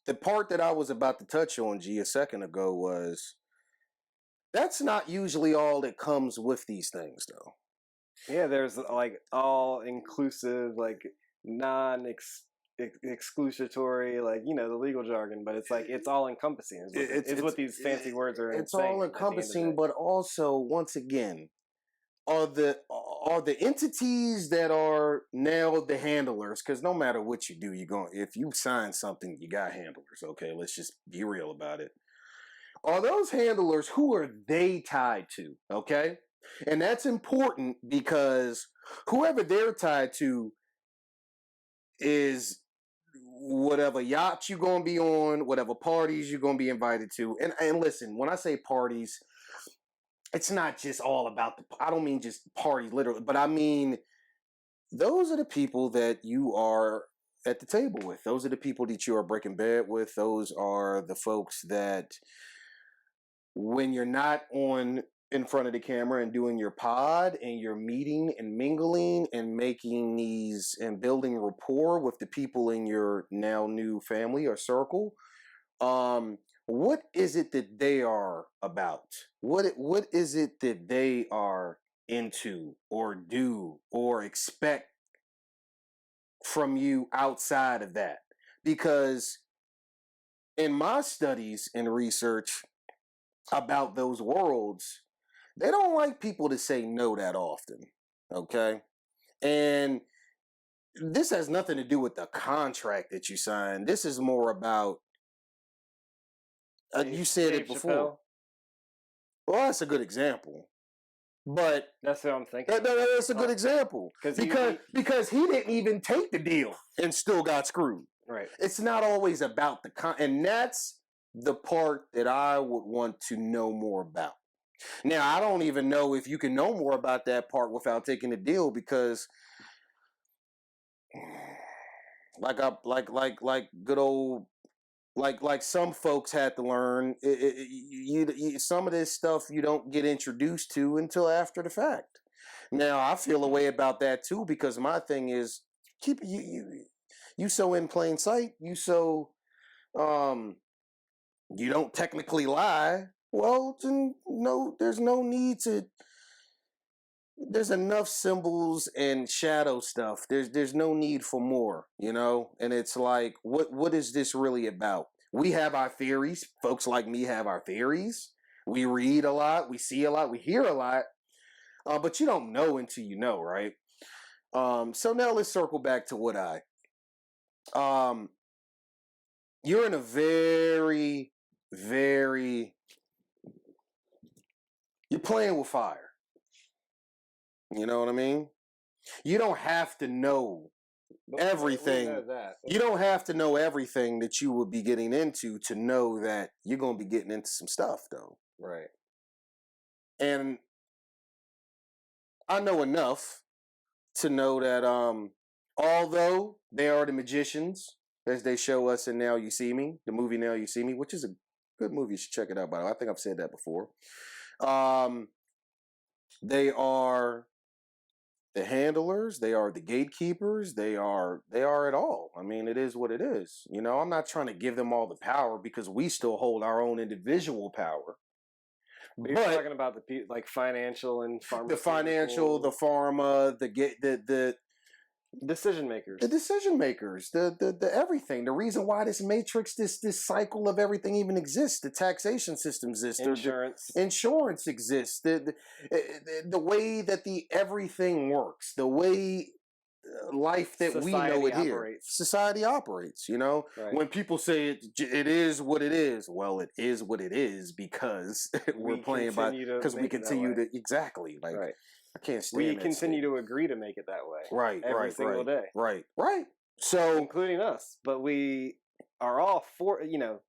The part that I was about to touch on, G, a second ago was that's not usually all that comes with these things, though. Yeah, there's like all inclusive, like exclusatory, like, you know, the legal jargon, but it's like it's all encompassing. It's what these fancy words are. It's all encompassing, but also, once again, are the entities that are now the handlers, because no matter what you do, if you sign something, you got handlers. Okay, let's just be real about it. Are those handlers, who are they tied to? Okay, and that's important because whoever they're tied to is whatever yacht you're going to be on, whatever parties you're going to be invited to. And listen, when I say parties, it's not just all about I don't mean just parties literally, but I mean those are the people that you are at the table with. Those are the people that you are breaking bread with. Those are the folks that when you're not in front of the camera and doing your pod and you're meeting and mingling and making these and building rapport with the people in your now new family or circle, what is it that they are about? What is it that they are into or do or expect from you outside of that? Because in my studies and research about those worlds, they don't like people to say no that often, okay? And this has nothing to do with the contract that you sign. This is more about you said it before. Chappelle. Well, that's a good example, but that's what I'm thinking. That's a good example because he didn't even take the deal and still got screwed. Right. It's not always about the and that's the part that I would want to know more about. Now, I don't even know if you can know more about that part without taking the deal because, like good old. Like some folks had to learn, some of this stuff you don't get introduced to until after the fact. Now I feel a way about that too because my thing is keep you so in plain sight, you so you don't technically lie. Well, then there's no need to. There's enough symbols and shadow stuff. There's no need for more, you know? And it's like, what is this really about? We have our theories. Folks like me have our theories. We read a lot, we see a lot, we hear a lot. But you don't know until you know, right? So now let's circle back to what you're in a very, very, you're playing with fire. You know what I mean? You don't have to know everything. You don't have to know everything that you would be getting into to know that you're going to be getting into some stuff, though. Right. And I know enough to know that although they are the magicians, as they show us in Now You See Me, the movie Now You See Me, which is a good movie. You should check it out, by the way. I think I've said that before. They are the handlers, they are the gatekeepers, they are it all. I mean, it is what it is. You know, I'm not trying to give them all the power because we still hold our own individual power. But you're talking about the financial and pharma. The financial, the pharma, decision makers, the decision makers, the everything. The reason why this matrix, this cycle of everything even exists. The taxation system exists. Insurance exists. The way that the everything works. The way life that we know it here. Society operates, you know? Right. When people say it is what it is, well, it is what it is because we're playing by, because we continue to, exactly. Like, right. I can't stand we continue to agree to make it that way. Right, every single day. Right. So, including us. But we are all for, you know,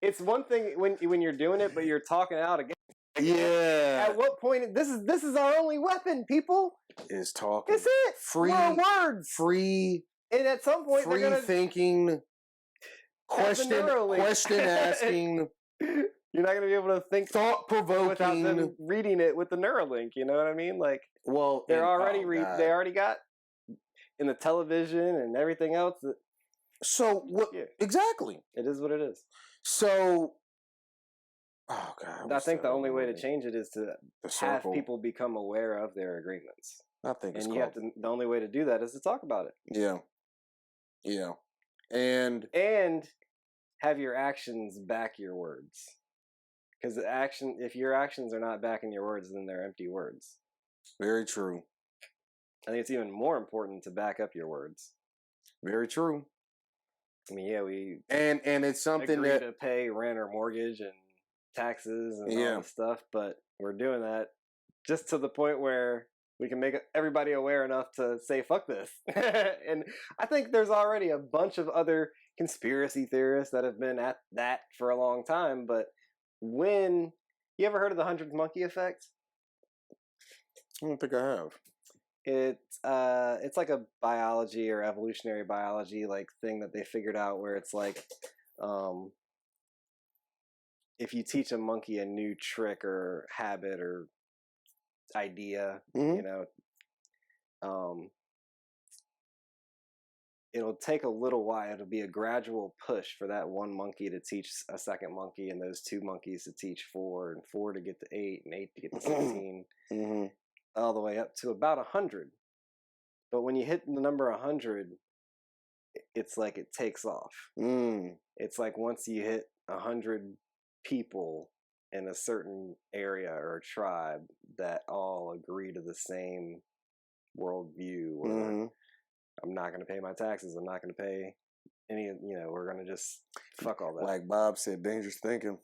it's one thing when you're doing it, but you're talking out against. Yeah. At what point this is our only weapon, people? Is talking. It's it. Free words. Free. And at some point, free thinking. Question asking. You're not gonna be able to think thought provoking without them reading it with the Neuralink. You know what I mean? Like, well, they already got in the television and everything else. So what? Yeah. Exactly. It is what it is. So. Oh God! I think the only way to change it is to have people become aware of their agreements. I think, and the only way to do that is to talk about it. Yeah, and have your actions back your words. Because if your actions are not backing your words, then they're empty words. Very true. I think it's even more important to back up your words. Very true. I mean, yeah, we and it's something agree to pay rent or mortgage and taxes and all this stuff, but we're doing that just to the point where we can make everybody aware enough to say fuck this. And I think there's already a bunch of other conspiracy theorists that have been at that for a long time, but when you ever heard of the 100th Monkey Effect? I don't think I have. It's like a biology or evolutionary biology like thing that they figured out where it's like if you teach a monkey a new trick or habit or idea, you know, it'll take a little while. It'll be a gradual push for that one monkey to teach a second monkey, and those two monkeys to teach 4, and 4 to get to 8, and 8 to get to 16, all the way up to about 100. But when you hit the number 100, it's like it takes off. It's like once you hit 100 people in a certain area or tribe that all agree to the same worldview, or I'm not going to pay my taxes, I'm not going to pay any, you know, we're going to just fuck all that. Like Bob said, dangerous thinking.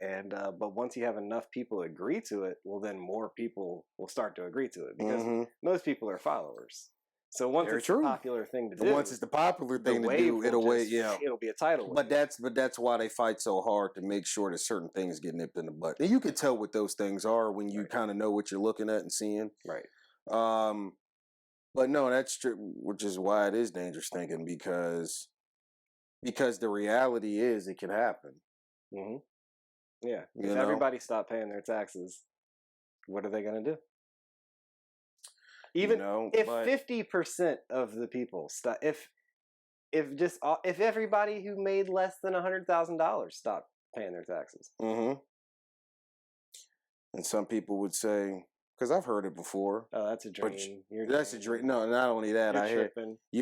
And but once you have enough people agree to it, well, then more people will start to agree to it because most people are followers. So once it's a popular thing to do, once it's the popular thing to do, it'll be a tidal wave. But that's why they fight so hard to make sure that certain things get nipped in the butt. And you can tell what those things are when you kind of know what you're looking at and seeing. Right. But no, that's true, which is why it is dangerous thinking because the reality is it can happen. Yeah. If everybody stopped paying their taxes, what are they going to do? Even if 50% of the people stop, if everybody who made less than $100,000 stopped paying their taxes, and some people would say, because I've heard it before, oh, that's a dream. That's a dream. No, not only that, I hear.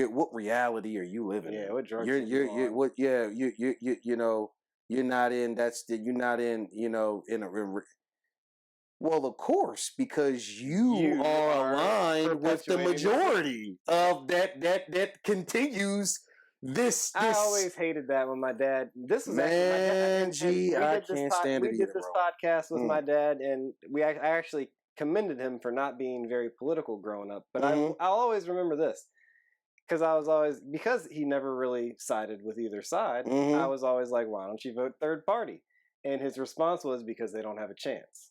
What reality are you living in? Yeah, what drugs? You're what? Yeah, you know, you're not in. You're not in. You know, in a. Well, of course, because you are aligned with the majority of that continues this. I always hated that when my dad. This was I can't stand it. We did this podcast with my dad, and I actually commended him for not being very political growing up. But I'll always remember this because he never really sided with either side. I was always like, "Why don't you vote third party?" And his response was, "Because they don't have a chance."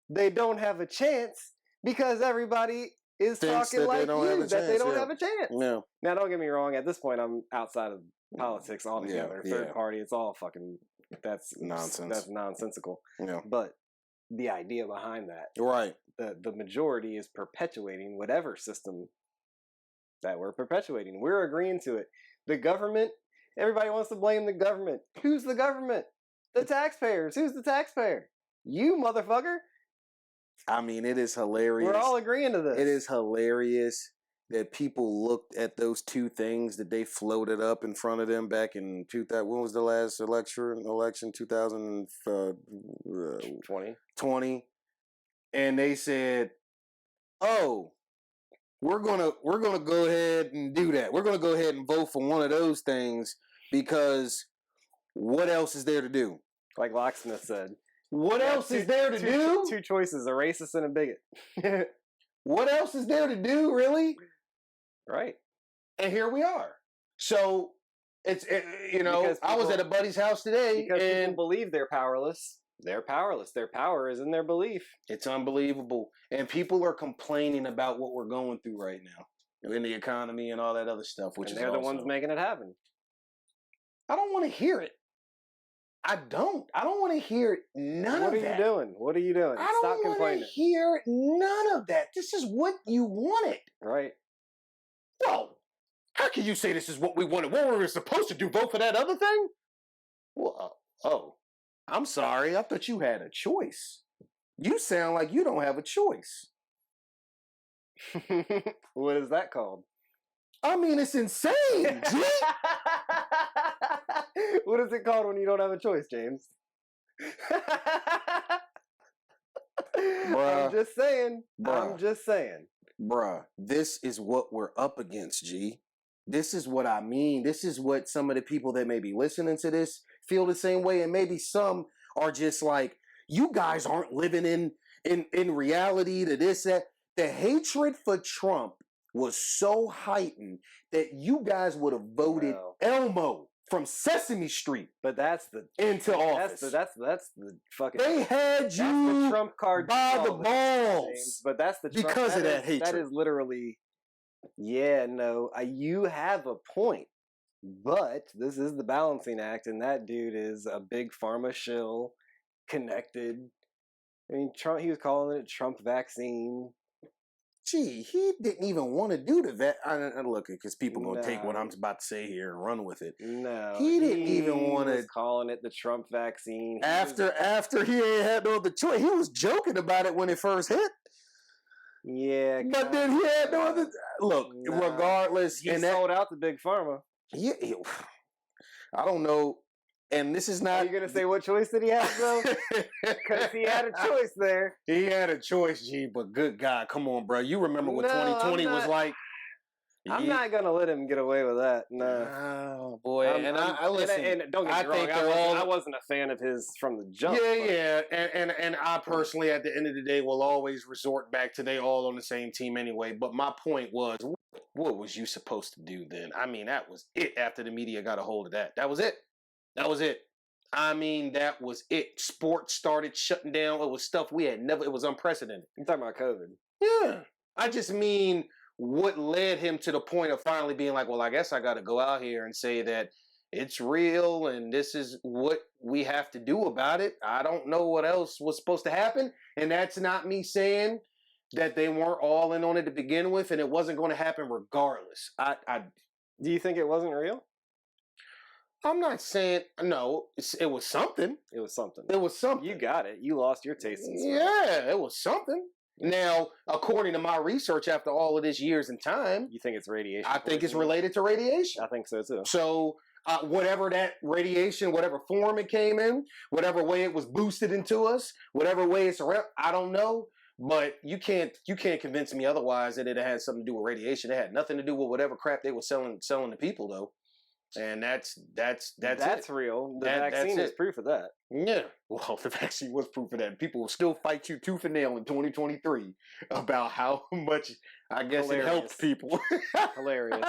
They don't have a chance because everybody is talking like you, that they don't have a chance. No. Now, don't get me wrong. At this point, I'm outside of politics altogether. Third party, it's all fucking, that's nonsense. That's nonsensical. Yeah. But the idea behind that, right? The majority is perpetuating whatever system that we're perpetuating. We're agreeing to it. The government, everybody wants to blame the government. Who's the government? The taxpayers. Who's the taxpayer? You, motherfucker. I mean, it is hilarious. We're all agreeing to this. It is hilarious that people looked at those two things that they floated up in front of them back in 2000. When was the last election? 2020. And they said, "Oh, we're gonna go ahead and do that. We're gonna go ahead and vote for one of those things because what else is there to do?" Like Locksmith said. What else is there to do? Two choices: a racist and a bigot. What else is there to do, really? Right. And here we are. So it's Because I was people- at a buddy's house today, Because and people believe they're powerless. They're powerless. Their power is in their belief. it's unbelievable. And people are complaining about what we're going through right now in the economy and all that other stuff. Which And is they're the also- ones making it happen. I don't want to hear it. I don't want to hear none What of are that. you doing? What are you doing? I Stop don't want to complaining. hear none of that. This is what you wanted. Right. Well, how can you say this is what we wanted? What were we supposed to do? Vote for that other thing? Well, I'm sorry. I thought you had a choice. You sound like you don't have a choice. What is that called? I mean, it's insane, G. What is it called when you don't have a choice, James? Bruh. I'm just saying. Bruh. I'm just saying. Bruh, this is what we're up against, G. This is what I mean. This is what some of the people that may be listening to this feel the same way, and maybe some are just like, you guys aren't living in reality to this, that. The hatred for Trump was so heightened that you guys would have voted Well. Elmo from Sesame Street But that's the into office. that's the fucking They had that's the you Trump card by the solved, balls. James. But that's the Trump, because of that is- That hatred. is literally, yeah, no, you have a point. But this is the balancing act, and that dude is a big pharma shill, connected. I mean, Trump. He was calling it Trump vaccine. Gee, he didn't even want to do the vet. I look, because people gonna take what No. I'm about to say here and run with it. No, He didn't even wanna- was calling it the Trump vaccine. He After he ain't had no other choice, he was joking about it when it first hit. yeah, But then he had no other. Look, Nah. regardless, He and that sold out to Big Pharma. I don't know. And this is Are not. you gonna say what choice did he have though? Because he had a choice there. He had a choice, G. But good God, come on, bro. You remember what No, 2020 I'm was not- like? I'm not gonna let him get away with that. No. Oh boy, I listen. And don't get I me wrong, think they're all. I wasn't a fan of his from the jump. Yeah, but- yeah, and I personally, at the end of the day, will always resort back to they all on the same team anyway. But my point was, what was you supposed to do then? I mean, that was it. After the media got a hold of that, that was it. That was it. I mean, that was it. Sports started shutting down. It was stuff we had never. It was unprecedented. I'm talking about COVID. Yeah, I just mean what led him to the point of finally being like, well, I guess I got to go out here and say that it's real and this is what we have to do about it. I don't know what else was supposed to happen. And that's not me saying that they weren't all in on it to begin with and it wasn't going to happen regardless. Do you think it wasn't real? I'm not saying, no, it was something. It was something. It was something. You got it. You lost your taste in smoke. Yeah, it was something. Now, according to my research after all of this years and time, You think it's radiation? I think it's poisoning? related to radiation. I think so too. So whatever that radiation, whatever form it came in, whatever way it was boosted into us, whatever way it's around, I don't know. But you can't convince me otherwise that it had something to do with radiation. It had nothing to do with whatever crap they were selling to people though. And that's it. real. The That's vaccine is it. proof of that. Yeah. Well, the vaccine was proof of that. People will still fight you tooth and nail in 2023 about how much I guess it Hilarious. helped people. Hilarious.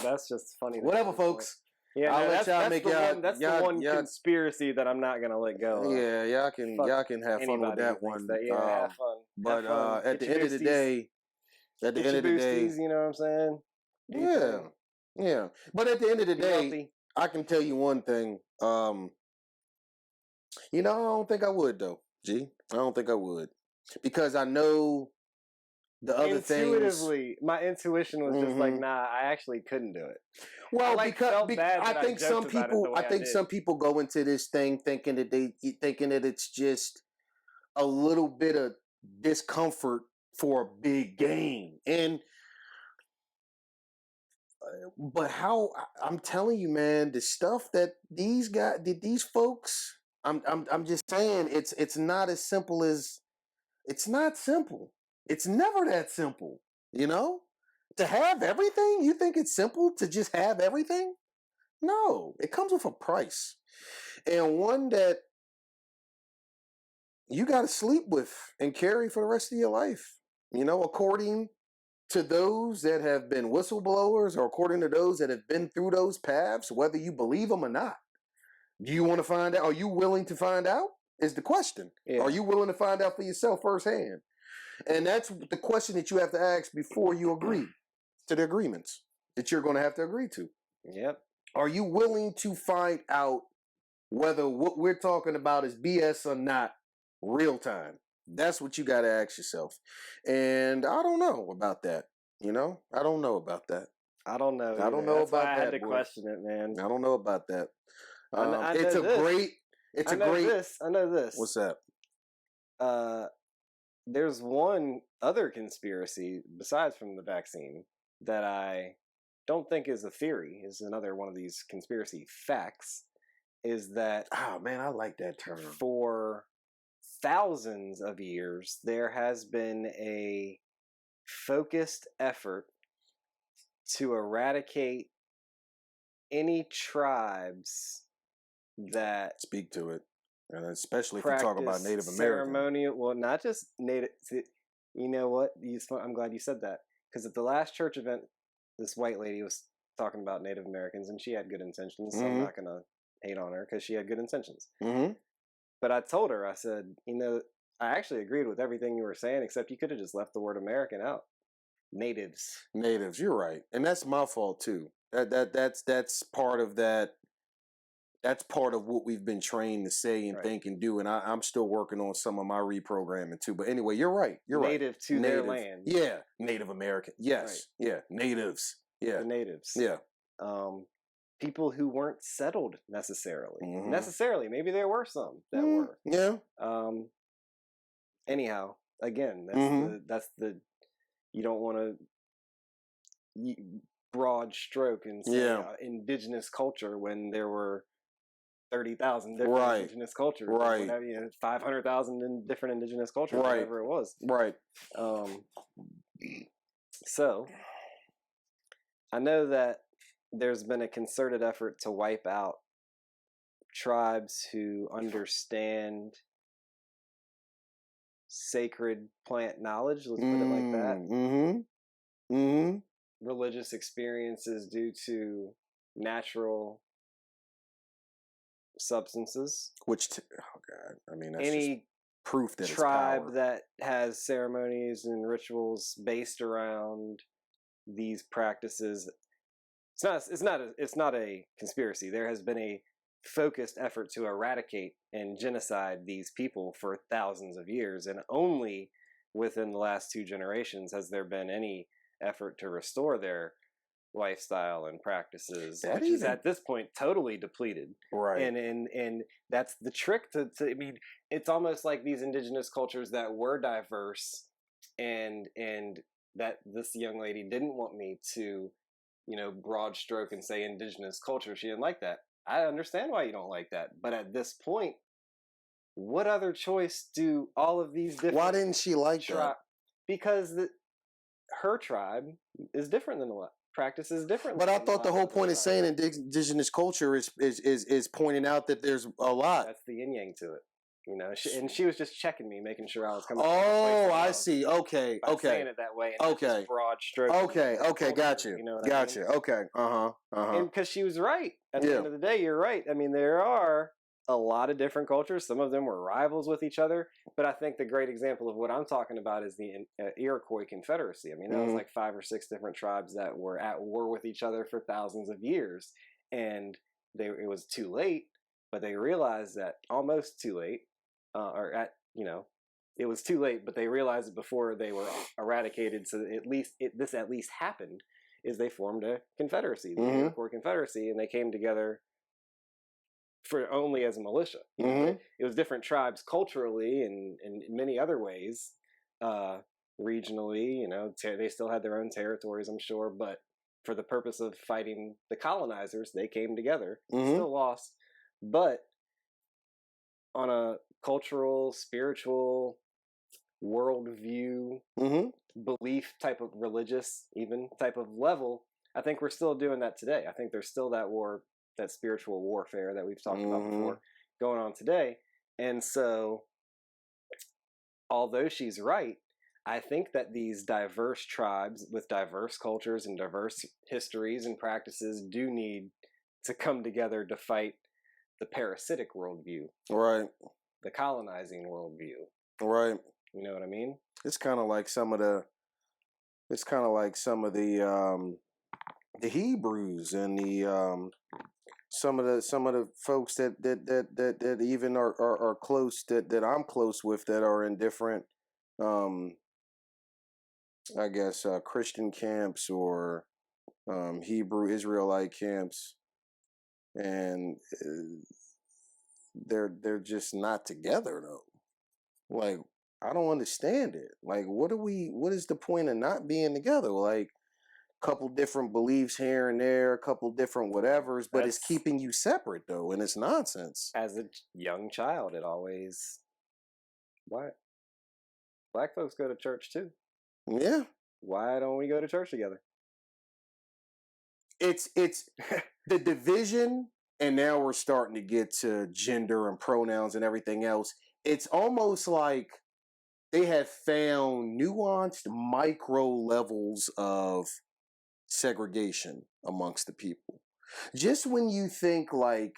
That's just funny. Whatever, folks. Yeah, I'll no, let y'all make y'all- That's y'all- the one y'all- conspiracy that I'm not gonna let go of. Yeah, y'all can Fuck have fun with Anybody that who thinks one. that, yeah, have fun. But Have fun. at Get the your end of the boosties. day, Get your boosties, you know what I'm saying? Do your yeah, thing. yeah. But at the end of the Be day, healthy. I can tell you one thing. I don't think I would though. G, I don't think I would because I know the other things. Intuitively, my intuition was just like, Mhm. nah, I actually couldn't do it. Well, I, felt bad that I think some joked about it people. the way I think did. some people go into this thing thinking that it's just a little bit of discomfort for a big game. And but how I'm telling you, man, the stuff that these guys did, these folks, I'm just saying, it's not as simple as it's not simple. It's never that simple, you know? To have everything, you think it's simple to just have everything? No, it comes with a price. And one that you got to sleep with and carry for the rest of your life. You know, according to those that have been whistleblowers or according to those that have been through those paths, whether you believe them or not. Do you want to find out? Are you willing to find out? Is the question. Yeah. Are you willing to find out for yourself firsthand? And that's the question that you have to ask before you agree to the agreements that you're going to have to agree to. Yep. Are you willing to find out whether what we're talking about is BS or not real time? That's what you got to ask yourself. And I don't know about that. You know, I don't know about that. I don't know. I don't know That's about why that. I had to question it, man. I don't know about that. I know it's a this. great. It's I a know great. This. I know this. What's that? There's one other conspiracy besides from the vaccine that I don't think is a theory. Is another one of these conspiracy facts. Is that? Oh man, I like that term. For thousands of years, there has been a focused effort to eradicate any tribes that speak to it, and especially if you talk about Native American ceremonial. Well, not just Native. You know what? I'm glad you said that, because at the last church event, this white lady was talking about Native Americans, and she had good intentions. So I'm not gonna hate on her because she had good intentions. Mm-hmm. But I told her, I said, you know, I actually agreed with everything you were saying, except you could have just left the word American out. Natives. Natives, you're right. And that's my fault too. That's part of that. That's part of what we've been trained to say and think and do. And I'm still working on some of my reprogramming too. But anyway, you're right. You're Native right. to their land. Yeah. Native American. Yes. Right. Yeah. Natives. Yeah. The natives. Yeah. People who weren't settled necessarily. Necessarily. Maybe there were some that were. Yeah. Anyhow, again, that's the you don't want to broad stroke and say indigenous culture when there were 30,000 different indigenous cultures, right? Whatever, 500,000 different indigenous cultures, whatever it was, right? So I know that there's been a concerted effort to wipe out tribes who understand sacred plant knowledge. Let's put it like that. Religious experiences due to natural substances. Which, oh God, I mean, that's any just proof that tribe it's power. that has ceremonies and rituals based around these practices. It's not a conspiracy. There has been a focused effort to eradicate and genocide these people for thousands of years, and only within the last 2 generations has there been any effort to restore their lifestyle and practices, which is at this point totally depleted. Right. And that's the trick to I mean, it's almost like these indigenous cultures that were diverse and that this young lady didn't want me to, broad stroke and say indigenous culture. She didn't like that. I understand why you don't like that. But at this point, what other choice do all of these different... Why didn't she like that? Because her tribe is different than the practice is different. But I thought the whole point of saying indigenous culture is pointing out that there's a lot. That's the yin yang to it. And she was just checking me, making sure I was coming. Oh, I see. Okay, saying it that way. And okay. Broad stroke. Okay, got you. Got you. Okay. And because she was right. At the end of the day, you're right. I mean, there are a lot of different cultures. Some of them were rivals with each other. But I think the great example of what I'm talking about is the Iroquois Confederacy. I mean, that was like 5 or 6 different tribes that were at war with each other for thousands of years. And it was too late, but they realized that almost too late. It was too late, but they realized it before they were eradicated. So this at least happened. Is they formed a confederacy, the Iroquois Confederacy, and they came together for only as a militia. Mm-hmm. It was different tribes culturally and in many other ways, regionally. They still had their own territories, I'm sure, but for the purpose of fighting the colonizers, they came together. Mm-hmm. Still lost, but on a cultural, spiritual, worldview, Mm-hmm. belief type of religious even type of level, I think we're still doing that today. I think there's still that war, that spiritual warfare that we've talked about before going on today. And so, although she's right, I think that these diverse tribes with diverse cultures and diverse histories and practices do need to come together to fight the parasitic worldview. Right. The colonizing worldview. Right. You know what I mean? It's kind of like some of the Hebrews and some of the folks that even are close that I'm close with that are in different I guess Christian camps or Hebrew Israelite camps, and they're just not together though. Like, I don't understand it. Like, what is the point of not being together? Like, a couple different beliefs here and there, a couple different whatevers, but it's keeping you separate though, and it's nonsense. As a young child, it always... What? Black folks go to church too. Yeah. Why don't we go to church together? It's the division, and now we're starting to get to gender and pronouns and everything else. It's almost like they have found nuanced micro levels of segregation amongst the people. Just when you think like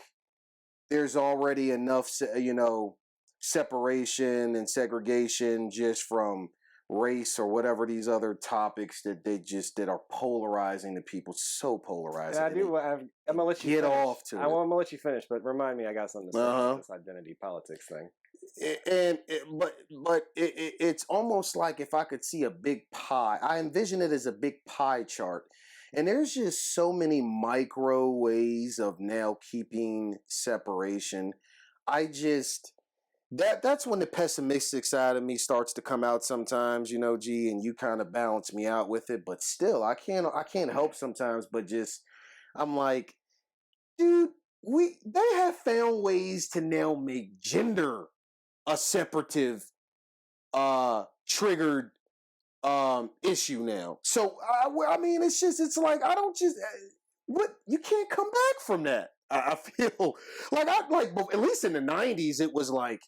there's already enough, separation and segregation just from race or whatever these other topics that are polarizing the people, so polarizing. Yeah, I'm gonna let you get finish. off to it. I'm gonna let you finish, but remind me, I got something to say about this identity politics thing. But it's almost like if I could see a big pie, I envision it as a big pie chart, and there's just so many micro ways of now keeping separation. That's when the pessimistic side of me starts to come out sometimes, G, and you kind of balance me out with it. But still, I can't help sometimes, but just, I'm like, dude, they have found ways to now make gender a separative, triggered, issue now. So, I mean, it's like, you can't come back from that. I feel like at least in the 90s, it was like,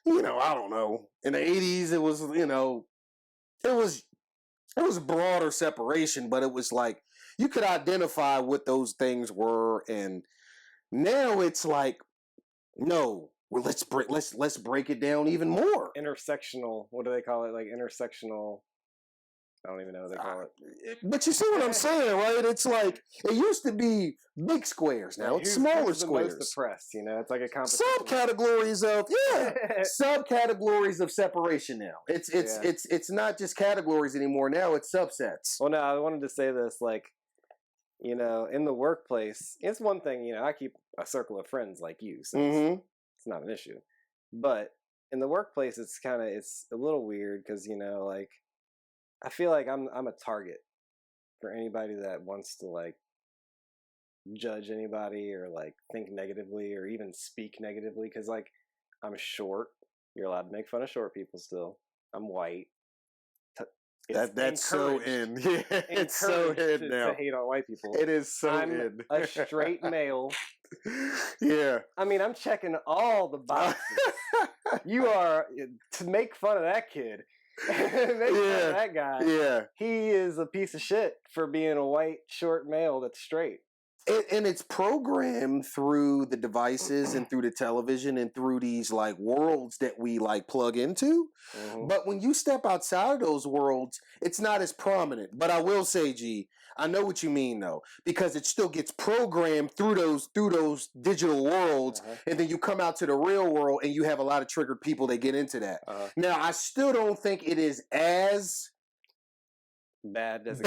I don't know. In the 80s, it was, it was broader separation, but it was like you could identify what those things were, and now it's like, no, well, let's break it down even more. Intersectional. What do they call it? Like intersectional. I don't even know what they call it. But you see what I'm saying, right? It's like, it used to be big squares. Now it's smaller squares. Most oppressed, it's like a competition. Subcategories of separation now. It's not just categories anymore. Now it's subsets. Well, no, I wanted to say this, like, in the workplace, it's one thing, I keep a circle of friends like you, so it's not an issue. But in the workplace, it's a little weird because, like, I feel like I'm a target for anybody that wants to like judge anybody or like think negatively or even speak negatively, because like I'm short. You're allowed to make fun of short people still. I'm white. That's so in. Yeah, it's so in now. To hate on white people. It is so I'm in. a straight male. Yeah. I mean, I'm checking all the boxes. You are to make fun of that kid. Make fun of that guy. Yeah. He is a piece of shit for being a white short male that's straight. And it's programmed through the devices and through the television and through these like worlds that we like plug into. Mm-hmm. But when you step outside of those worlds, it's not as prominent. But I will say, G, I know what you mean though, because it still gets programmed through those digital worlds, and then you come out to the real world and you have a lot of triggered people that get into that. Now, I still don't think it is as bad as it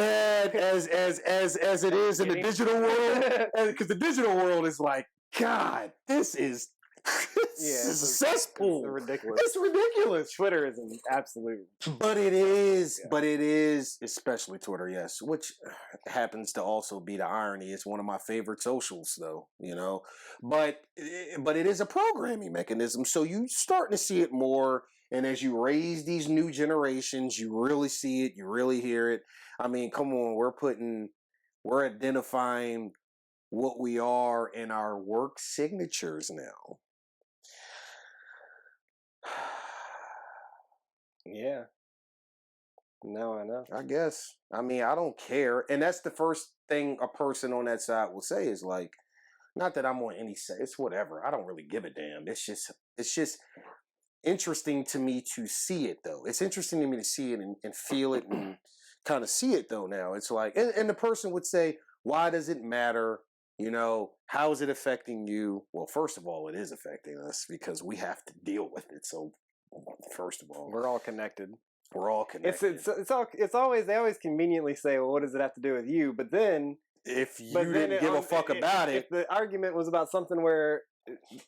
is in the digital world, because the digital world is like God, this is It's cesspool. ridiculous. It's ridiculous. Twitter is an absolute. But it is, especially Twitter, yes, which happens to also be the irony. It's one of my favorite socials, though, you know. But it is a programming mechanism, so you starting to see it more. And as you raise these new generations, you really see it, you really hear it. I mean, come on, we're identifying what we are in our work signatures now. Yeah. No, I know. I guess. I mean, I don't care. And that's the first thing a person on that side will say is like, not that I'm on any side, it's whatever. I don't really give a damn. It's just interesting to me to see it, though. It's interesting to me to see it and feel it and kind of see it, though, now. It's like, and the person would say, why does it matter? You know, how is it affecting you? Well, first of all, it is affecting us because we have to deal with it. So, first of all, we're all connected. We're all connected. It's always, they always conveniently say, well, what does it have to do with you? But then, if you didn't give a fuck about it, if the argument was about something where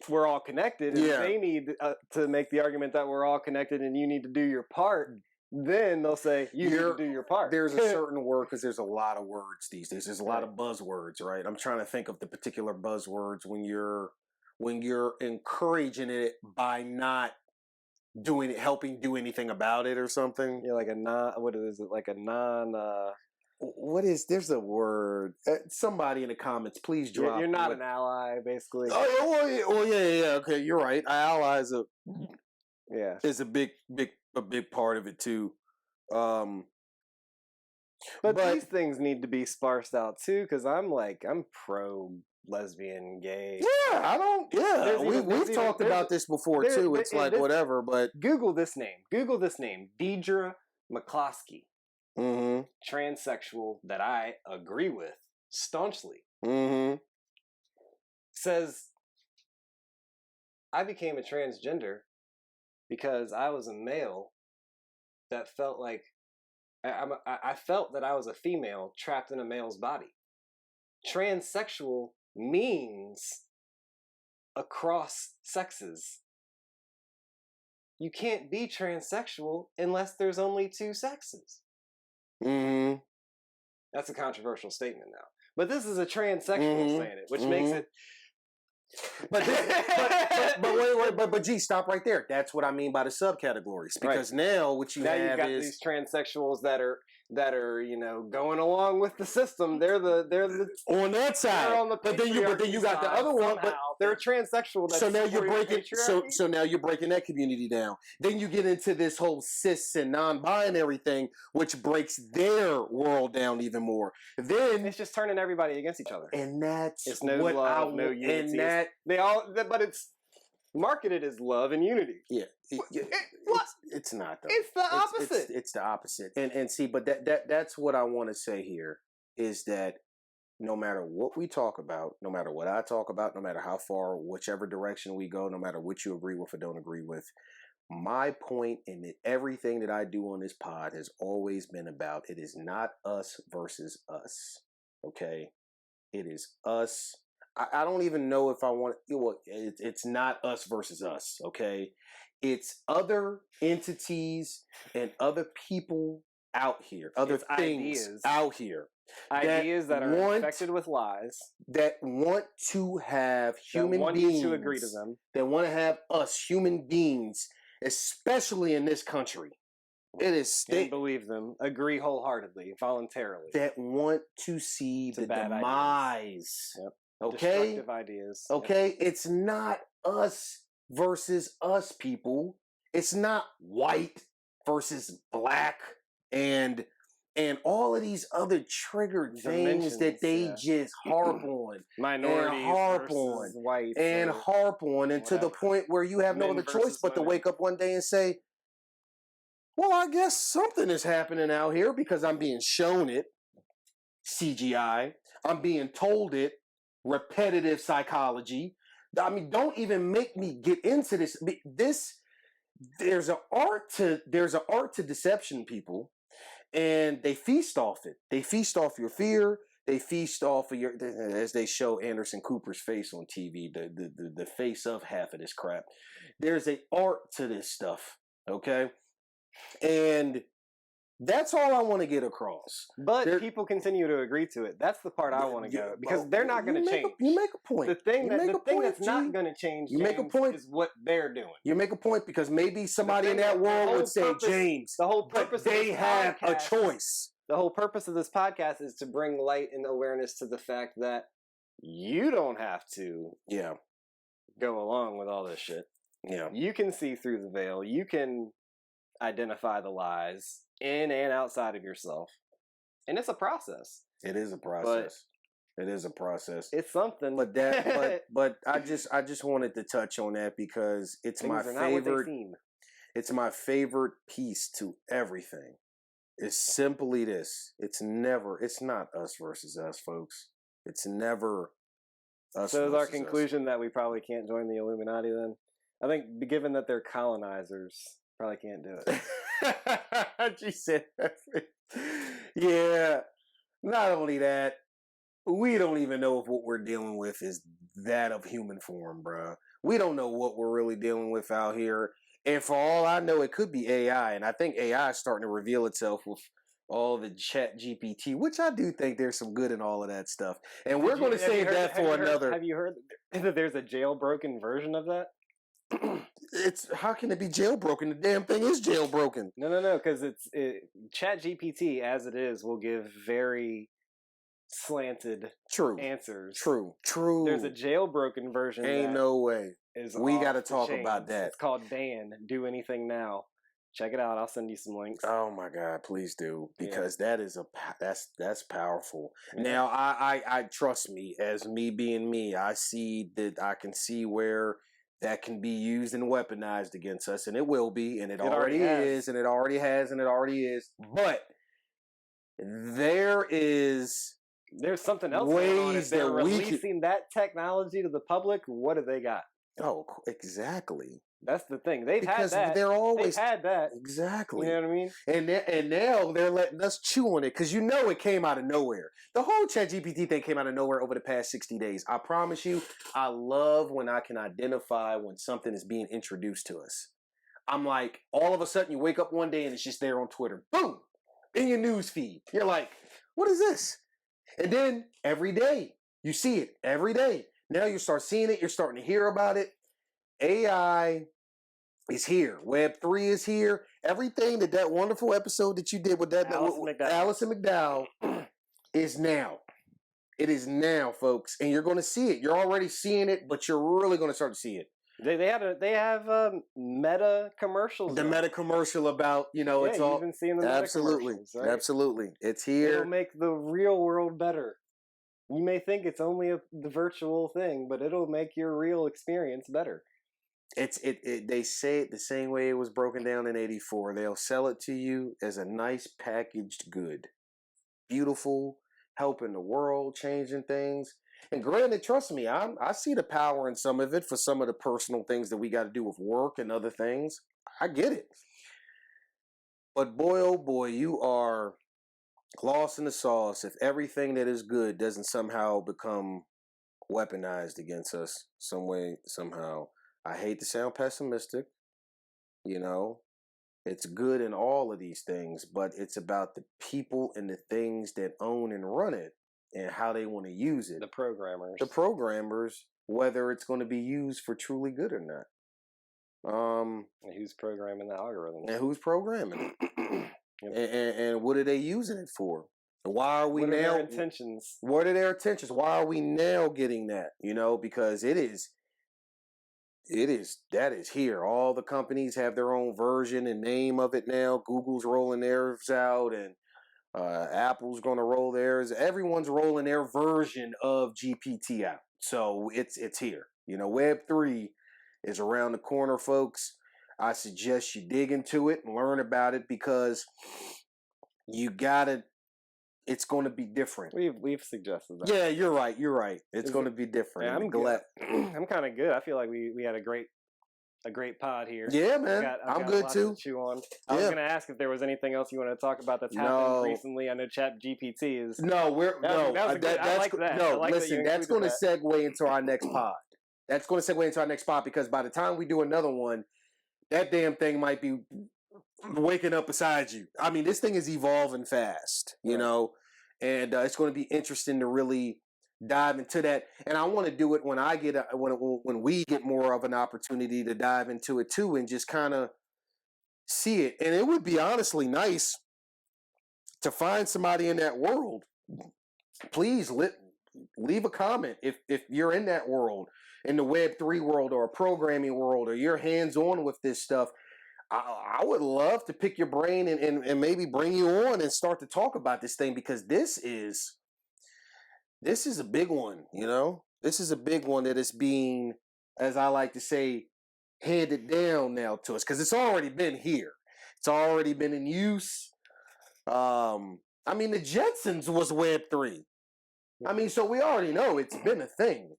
we're all connected, and they need to make the argument that we're all connected and you need to do your part, then they'll say you need to do your part. There's a certain word, because there's a lot of words these days. There's a lot of buzzwords, right? I'm trying to think of the particular buzzwords when you're encouraging it by not doing it, helping do anything about it or something. Yeah, like a non. What is it? Like a non. There's a word. Somebody in the comments, please drop. You're not an ally, basically. Oh yeah. Okay, you're right. Ally is is a big part of it too. But these things need to be sparsed out too, because I'm pro lesbian, gay. Yeah, I don't. Yeah, we've talked about this before too. It's like whatever, but Google this name. Deidre McCloskey. Mm-hmm. Transsexual that I agree with staunchly. Mm-hmm. Says, I became a transgender because I was a male that felt like I felt that I was a female trapped in a male's body. Transsexual means across sexes. You can't be transsexual unless there's only two sexes. Mm-hmm. That's a controversial statement now. But this is a transsexual saying it, which makes it. But gee, stop right there. That's what I mean by the subcategories. Because now what you have you've got these transsexuals that are going along with the system. They're the on that side. On the but then you got the other one. But they're a transsexual. That's so now you're breaking. So now you're breaking that community down. Then you get into this whole cis and non-binary thing, which breaks their world down even more. Then it's just turning everybody against each other. And that's it's no love, no unity. And but it's marketed as love and unity. Yeah. It's not though. It's the opposite. It's the opposite. And see, but that's what I want to say here is that no matter what we talk about, no matter what I talk about, no matter how far, whichever direction we go, no matter what you agree with or don't agree with, my point in everything that I do on this pod has always been about it is not us versus us. Okay? It is us. I don't even know if I want it's not us versus us, okay? It's other entities and other people out here, other things out here. Ideas that are infected with lies. That want to have human beings. To agree to them. That want to have us, human beings, especially in this country. It is and believe them, agree wholeheartedly, voluntarily. That want to see the demise. Yep. Okay. Destructive ideas. Okay. Yep. It's not us versus us, people. It's not white versus black and all of these other triggered things that they just harp on. Minorities versus white. And harp on and to the point where you have no other choice but to wake up one day and say, well, I guess something is happening out here because I'm being shown it. CGI. I'm being told it. Repetitive psychology. I mean, don't even make me get into this. There's an art to deception, people, and they feast off it. They feast off your fear. They feast off of as they show Anderson Cooper's face on TV, the face of half of this crap. There's an art to this stuff, okay? And that's all I want to get across. But people continue to agree to it. That's the part I want to go, because they're not going to change. You make a point. The thing that's not going to change, you make a point, is what they're doing. You make a point, because maybe somebody in that world would say, James, the whole purpose they have a choice. The whole purpose of this podcast is to bring light and awareness to the fact that you don't have to go along with all this shit. Yeah. You can see through the veil. You can identify the lies in and outside of yourself. And it's a process. It is a process. It is a process. It's something. But but I just wanted to touch on that because it's my favorite. It's my favorite piece to everything. It's simply this. It's not us versus us, folks. It's never us. So is our conclusion that we probably can't join the Illuminati then? I think given that they're colonizers, probably can't do it. She said, yeah. Not only that, we don't even know if what we're dealing with is that of human form, bro. We don't know what we're really dealing with out here. And for all I know, it could be AI. And I think AI is starting to reveal itself with all the chat GPT, which I do think there's some good in all of that stuff. And we're going to save that for another. Have you heard that there's a jailbroken version of that? It's how can it be jailbroken? The damn thing is jailbroken. No, because Chat GPT as it is will give very slanted answers. True. There's a jailbroken version. Ain't no way. We got to talk about that. It's called Dan. Do Anything Now. Check it out. I'll send you some links. Oh my God, please do, because that is that's powerful. Yeah. Now I trust me, as me being me, I can see where that can be used and weaponized against us, and it will be, and it already is, and it already has, and it already is. But there's something else going on. If they're releasing that technology to the public, what do they got? Oh, exactly. That's the thing. They've had that. They've had that. Exactly. You know what I mean? And now they're letting us chew on it, because it came out of nowhere. The whole ChatGPT thing came out of nowhere over the past 60 days. I promise you, I love when I can identify when something is being introduced to us. I'm like, all of a sudden you wake up one day and it's just there on Twitter. Boom! In your news feed. You're like, what is this? And then every day, you see it. Every day. Now you start seeing it. You're starting to hear about it. AI is here. Web3 is here. Everything that wonderful episode that you did with Allison McDowell is now. It is now, folks, and you're going to see it. You're already seeing it, but you're really going to start to see it. They have meta commercials. The meta commercial about it's all. You've been seeing the meta commercials, right? Absolutely. It's here. It'll make the real world better. You may think it's only the virtual thing, but it'll make your real experience better. They say it the same way it was broken down in '84. They'll sell it to you as a nice packaged good, beautiful, helping the world, changing things. And granted, trust me, I see the power in some of it for some of the personal things that we got to do with work and other things. I get it. But boy, oh boy, you are lost in the sauce if everything that is good doesn't somehow become weaponized against us some way, somehow. I hate to sound pessimistic. It's good in all of these things, but it's about the people and the things that own and run it and how they want to use it. The programmers. The programmers, whether it's going to be used for truly good or not. And who's programming the algorithm? And who's programming it? And what are they using it for? Why are we what now? What are their intentions? What are their intentions? Why are we now getting that? Because that is here. All the companies have their own version and name of it now. Google's rolling theirs out, and Apple's going to roll theirs. Everyone's rolling their version of GPT out. So it's here. Web3 is around the corner, folks. I suggest you dig into it and learn about it, because it's going to be different. We've suggested that. Yeah, you're right. It's going to be different. Yeah, I'm glad. I'm kind of good. I feel like we had a great a great pod here. Yeah, man. I'm good too. To chew on. I was going to ask if there was anything else you want to talk about that's happened recently. I know Chat GPT is. No, listen, that's going to segue into our next pod. That's going to segue into our next pod because by the time we do another one, that damn thing might be waking up beside you. I mean, this thing is evolving fast, you know, and it's going to be interesting to really dive into that. And I want to do it when I get when we get more of an opportunity to dive into it too, and just kind of see it. And it would be honestly nice to find somebody in that world. Please leave a comment if you're in that world, in the Web3 world or a programming world, or you're hands-on with this stuff. I would love to pick your brain and maybe bring you on and start to talk about this thing, because this is a big one, you know? This is a big one that is being, as I like to say, handed down now to us, because it's already been here. It's already been in use. I mean, the Jetsons was Web3. I mean, so we already know it's been a thing,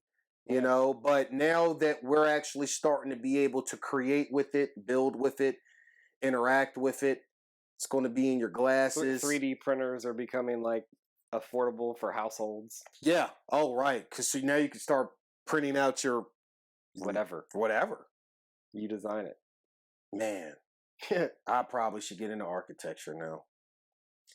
you know, but now that we're actually starting to be able to create with it, build with it, interact with it, it's going to be in your glasses. 3D printers are becoming like affordable for households. Yeah. Oh, right. Because now you can start printing out your whatever. You design it. Man, I probably should get into architecture now.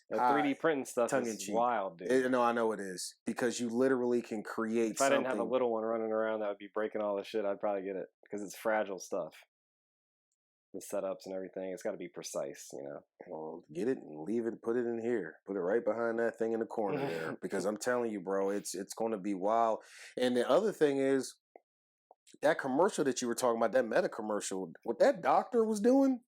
The 3D printing stuff is wild, dude. No, I know it is, because you literally can create something. If I didn't have a little one running around that would be breaking all the shit, I'd probably get it, because it's fragile stuff. The setups and everything, it's got to be precise, you know. Well, get it and leave it, put it in here. Put it right behind that thing in the corner there, because I'm telling you, bro, it's going to be wild. And the other thing is, that commercial that you were talking about, that meta commercial, what that doctor was doing,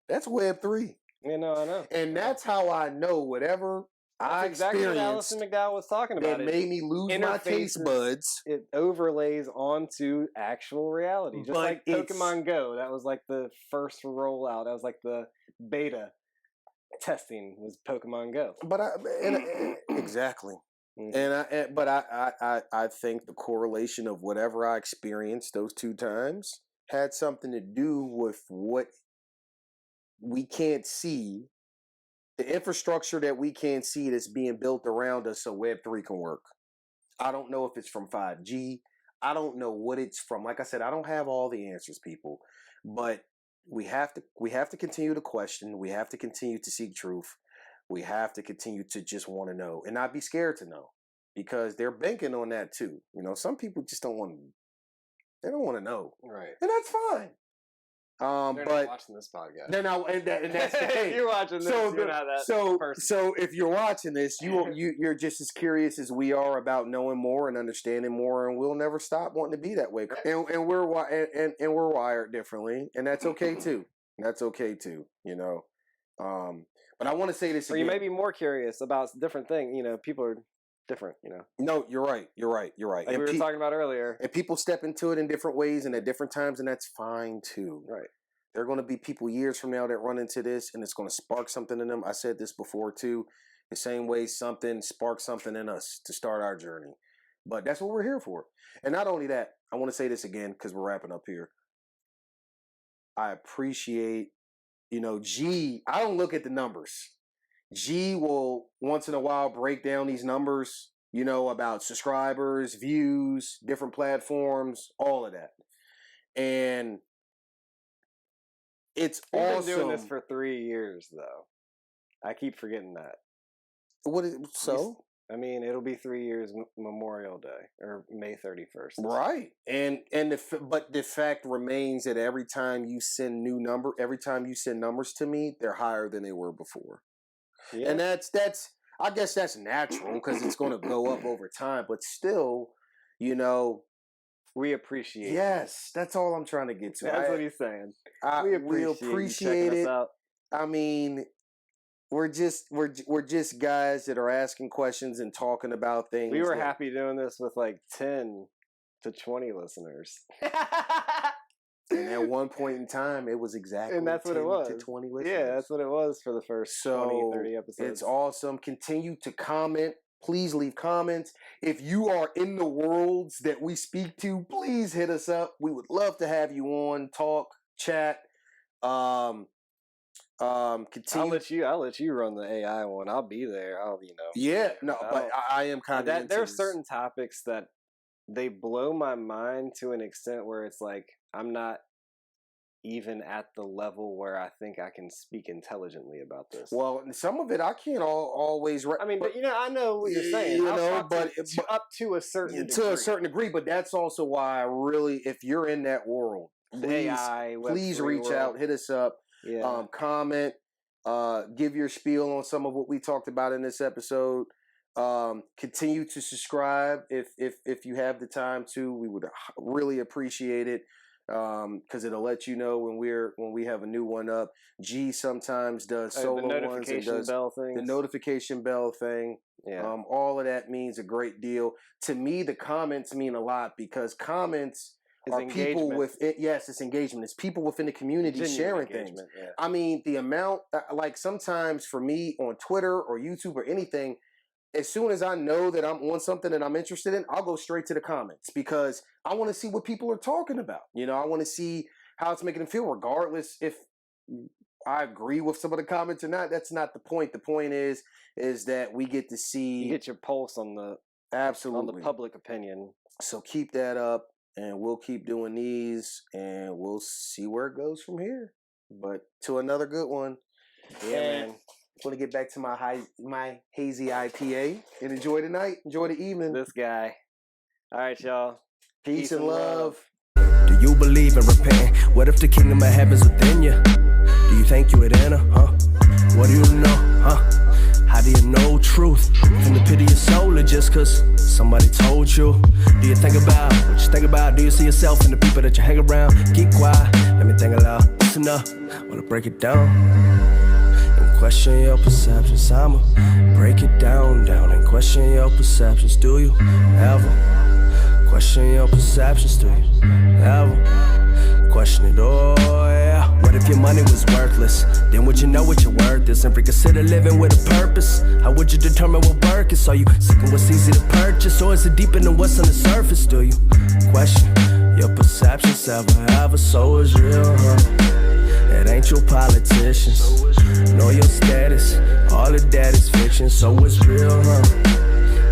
that's Web3. You know, I know. And that's how I know whatever I exactly what Allison McDowell was talking about. It made me lose my taste buds. It overlays onto actual reality. Just like Pokemon Go. That was like the first rollout. That was like the beta testing was Pokemon Go. But exactly. Mm-hmm. But I think the correlation of whatever I experienced those 2 times had something to do with what we can't see, the infrastructure that we can't see that's being built around us so Web3 can work. I don't know if it's from 5G. I don't know what it's from. Like I said, I don't have all the answers, people. But we have to continue to question. We have to continue to seek truth. We have to continue to just want to know and not be scared to know, because they're banking on that too. You know, some people just don't want to know. Right. And that's fine. They're not watching this podcast. They're not, and that's the thing. You're watching this. So if you're watching this, you're just as curious as we are about knowing more and understanding more, and we'll never stop wanting to be that way. And we're wired differently, and that's okay too. That's okay too. You know. But I want to say this. Or you may be more curious about different things. You know, people are different, you know. No, you're right. Like and we were talking about earlier. And people step into it in different ways and at different times, and that's fine too. Right. There are going to be people years from now that run into this, and it's going to spark something in them. I said this before too. The same way something sparks something in us to start our journey. But that's what we're here for. And not only that, I want to say this again because we're wrapping up here. I appreciate, you know, G. I don't look at the numbers. G will once in a while break down these numbers, you know, about subscribers, views, different platforms, all of that. And it's awesome. We've been doing this for 3 years, though. I keep forgetting that. What is so? I mean, it'll be 3 years Memorial Day or May 31st. Right. But the fact remains that every time you send numbers to me, they're higher than they were before. Yeah. And that's I guess that's natural because it's going to go up over time, but still, you know, we appreciate Yes, that's all I'm trying to get to. That's what he's saying. We appreciate it. I mean, we're just guys that are asking questions and talking about things. We were happy doing this with like 10 to 20 listeners. And at one point in time, it was exactly and that's 10 what it was. to 20 listeners. Yeah, that's what it was for the first 20, 30 episodes. It's awesome. Continue to comment. Please leave comments. If you are in the worlds that we speak to, please hit us up. We would love to have you on, talk, chat. Continue. I'll let you run the AI one. I'll be there. Yeah, no, but I am kind of. There are certain topics that they blow my mind to an extent where it's like I'm not even at the level where I think I can speak intelligently about this. Well, some of it I can't always. I mean, but I know what you're saying. But up to a certain degree. To a certain degree, but that's also why I really, if you're in that world, please reach out, hit us up, comment, give your spiel on some of what we talked about in this episode. Continue to subscribe if you have the time to. We would really appreciate it. Because it'll let you know when we have a new one up. G sometimes does solo ones and does the notification bell thing. Yeah. All of that means a great deal to me. The comments mean a lot because comments are people with it. Yes, it's engagement. It's people within the community sharing things. Yeah. I mean, the amount, like sometimes for me on Twitter or YouTube or anything, as soon as I know that I'm on something that I'm interested in, I'll go straight to the comments because I want to see what people are talking about. I want to see how it's making them feel, regardless if I agree with some of the comments or not. That's not the point. The point is that we get to see. You get your pulse on the public opinion. So keep that up, and we'll keep doing these, and we'll see where it goes from here. But to another good one. Yeah, man. I want to get back to my hazy IPA and enjoy the night, enjoy the evening. This guy. All right, y'all. Peace and love. Do you believe in repenting? What if the kingdom of heaven's within you? Do you think you would enter, huh? What do you know, huh? How do you know truth? From the pit of your soul or just cause somebody told you? Do you think about what you think about? Do you see yourself in the people that you hang around? Keep quiet, let me think aloud. Listen up, wanna break it down. Question your perceptions, I'ma break it down and question your perceptions. Do you ever question your perceptions? Do you ever question it all? Yeah. What if your money was worthless? Then would you know what your worth is and reconsider living with a purpose? How would you determine what work is? Are you seeking what's easy to purchase, or is it deeper than what's on the surface? Do you question your perceptions ever so is real, huh? It ain't your politicians, nor your status. All of that is fiction, so it's real, huh?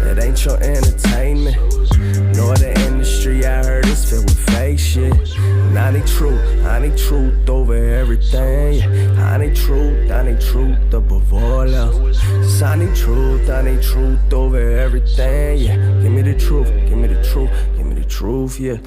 It ain't your entertainment, nor the industry. I heard it's filled with fake shit. And I need truth over everything. Yeah. I need truth above all else. Just I need truth over everything. Yeah, give me the truth, give me the truth, give me the truth, yeah.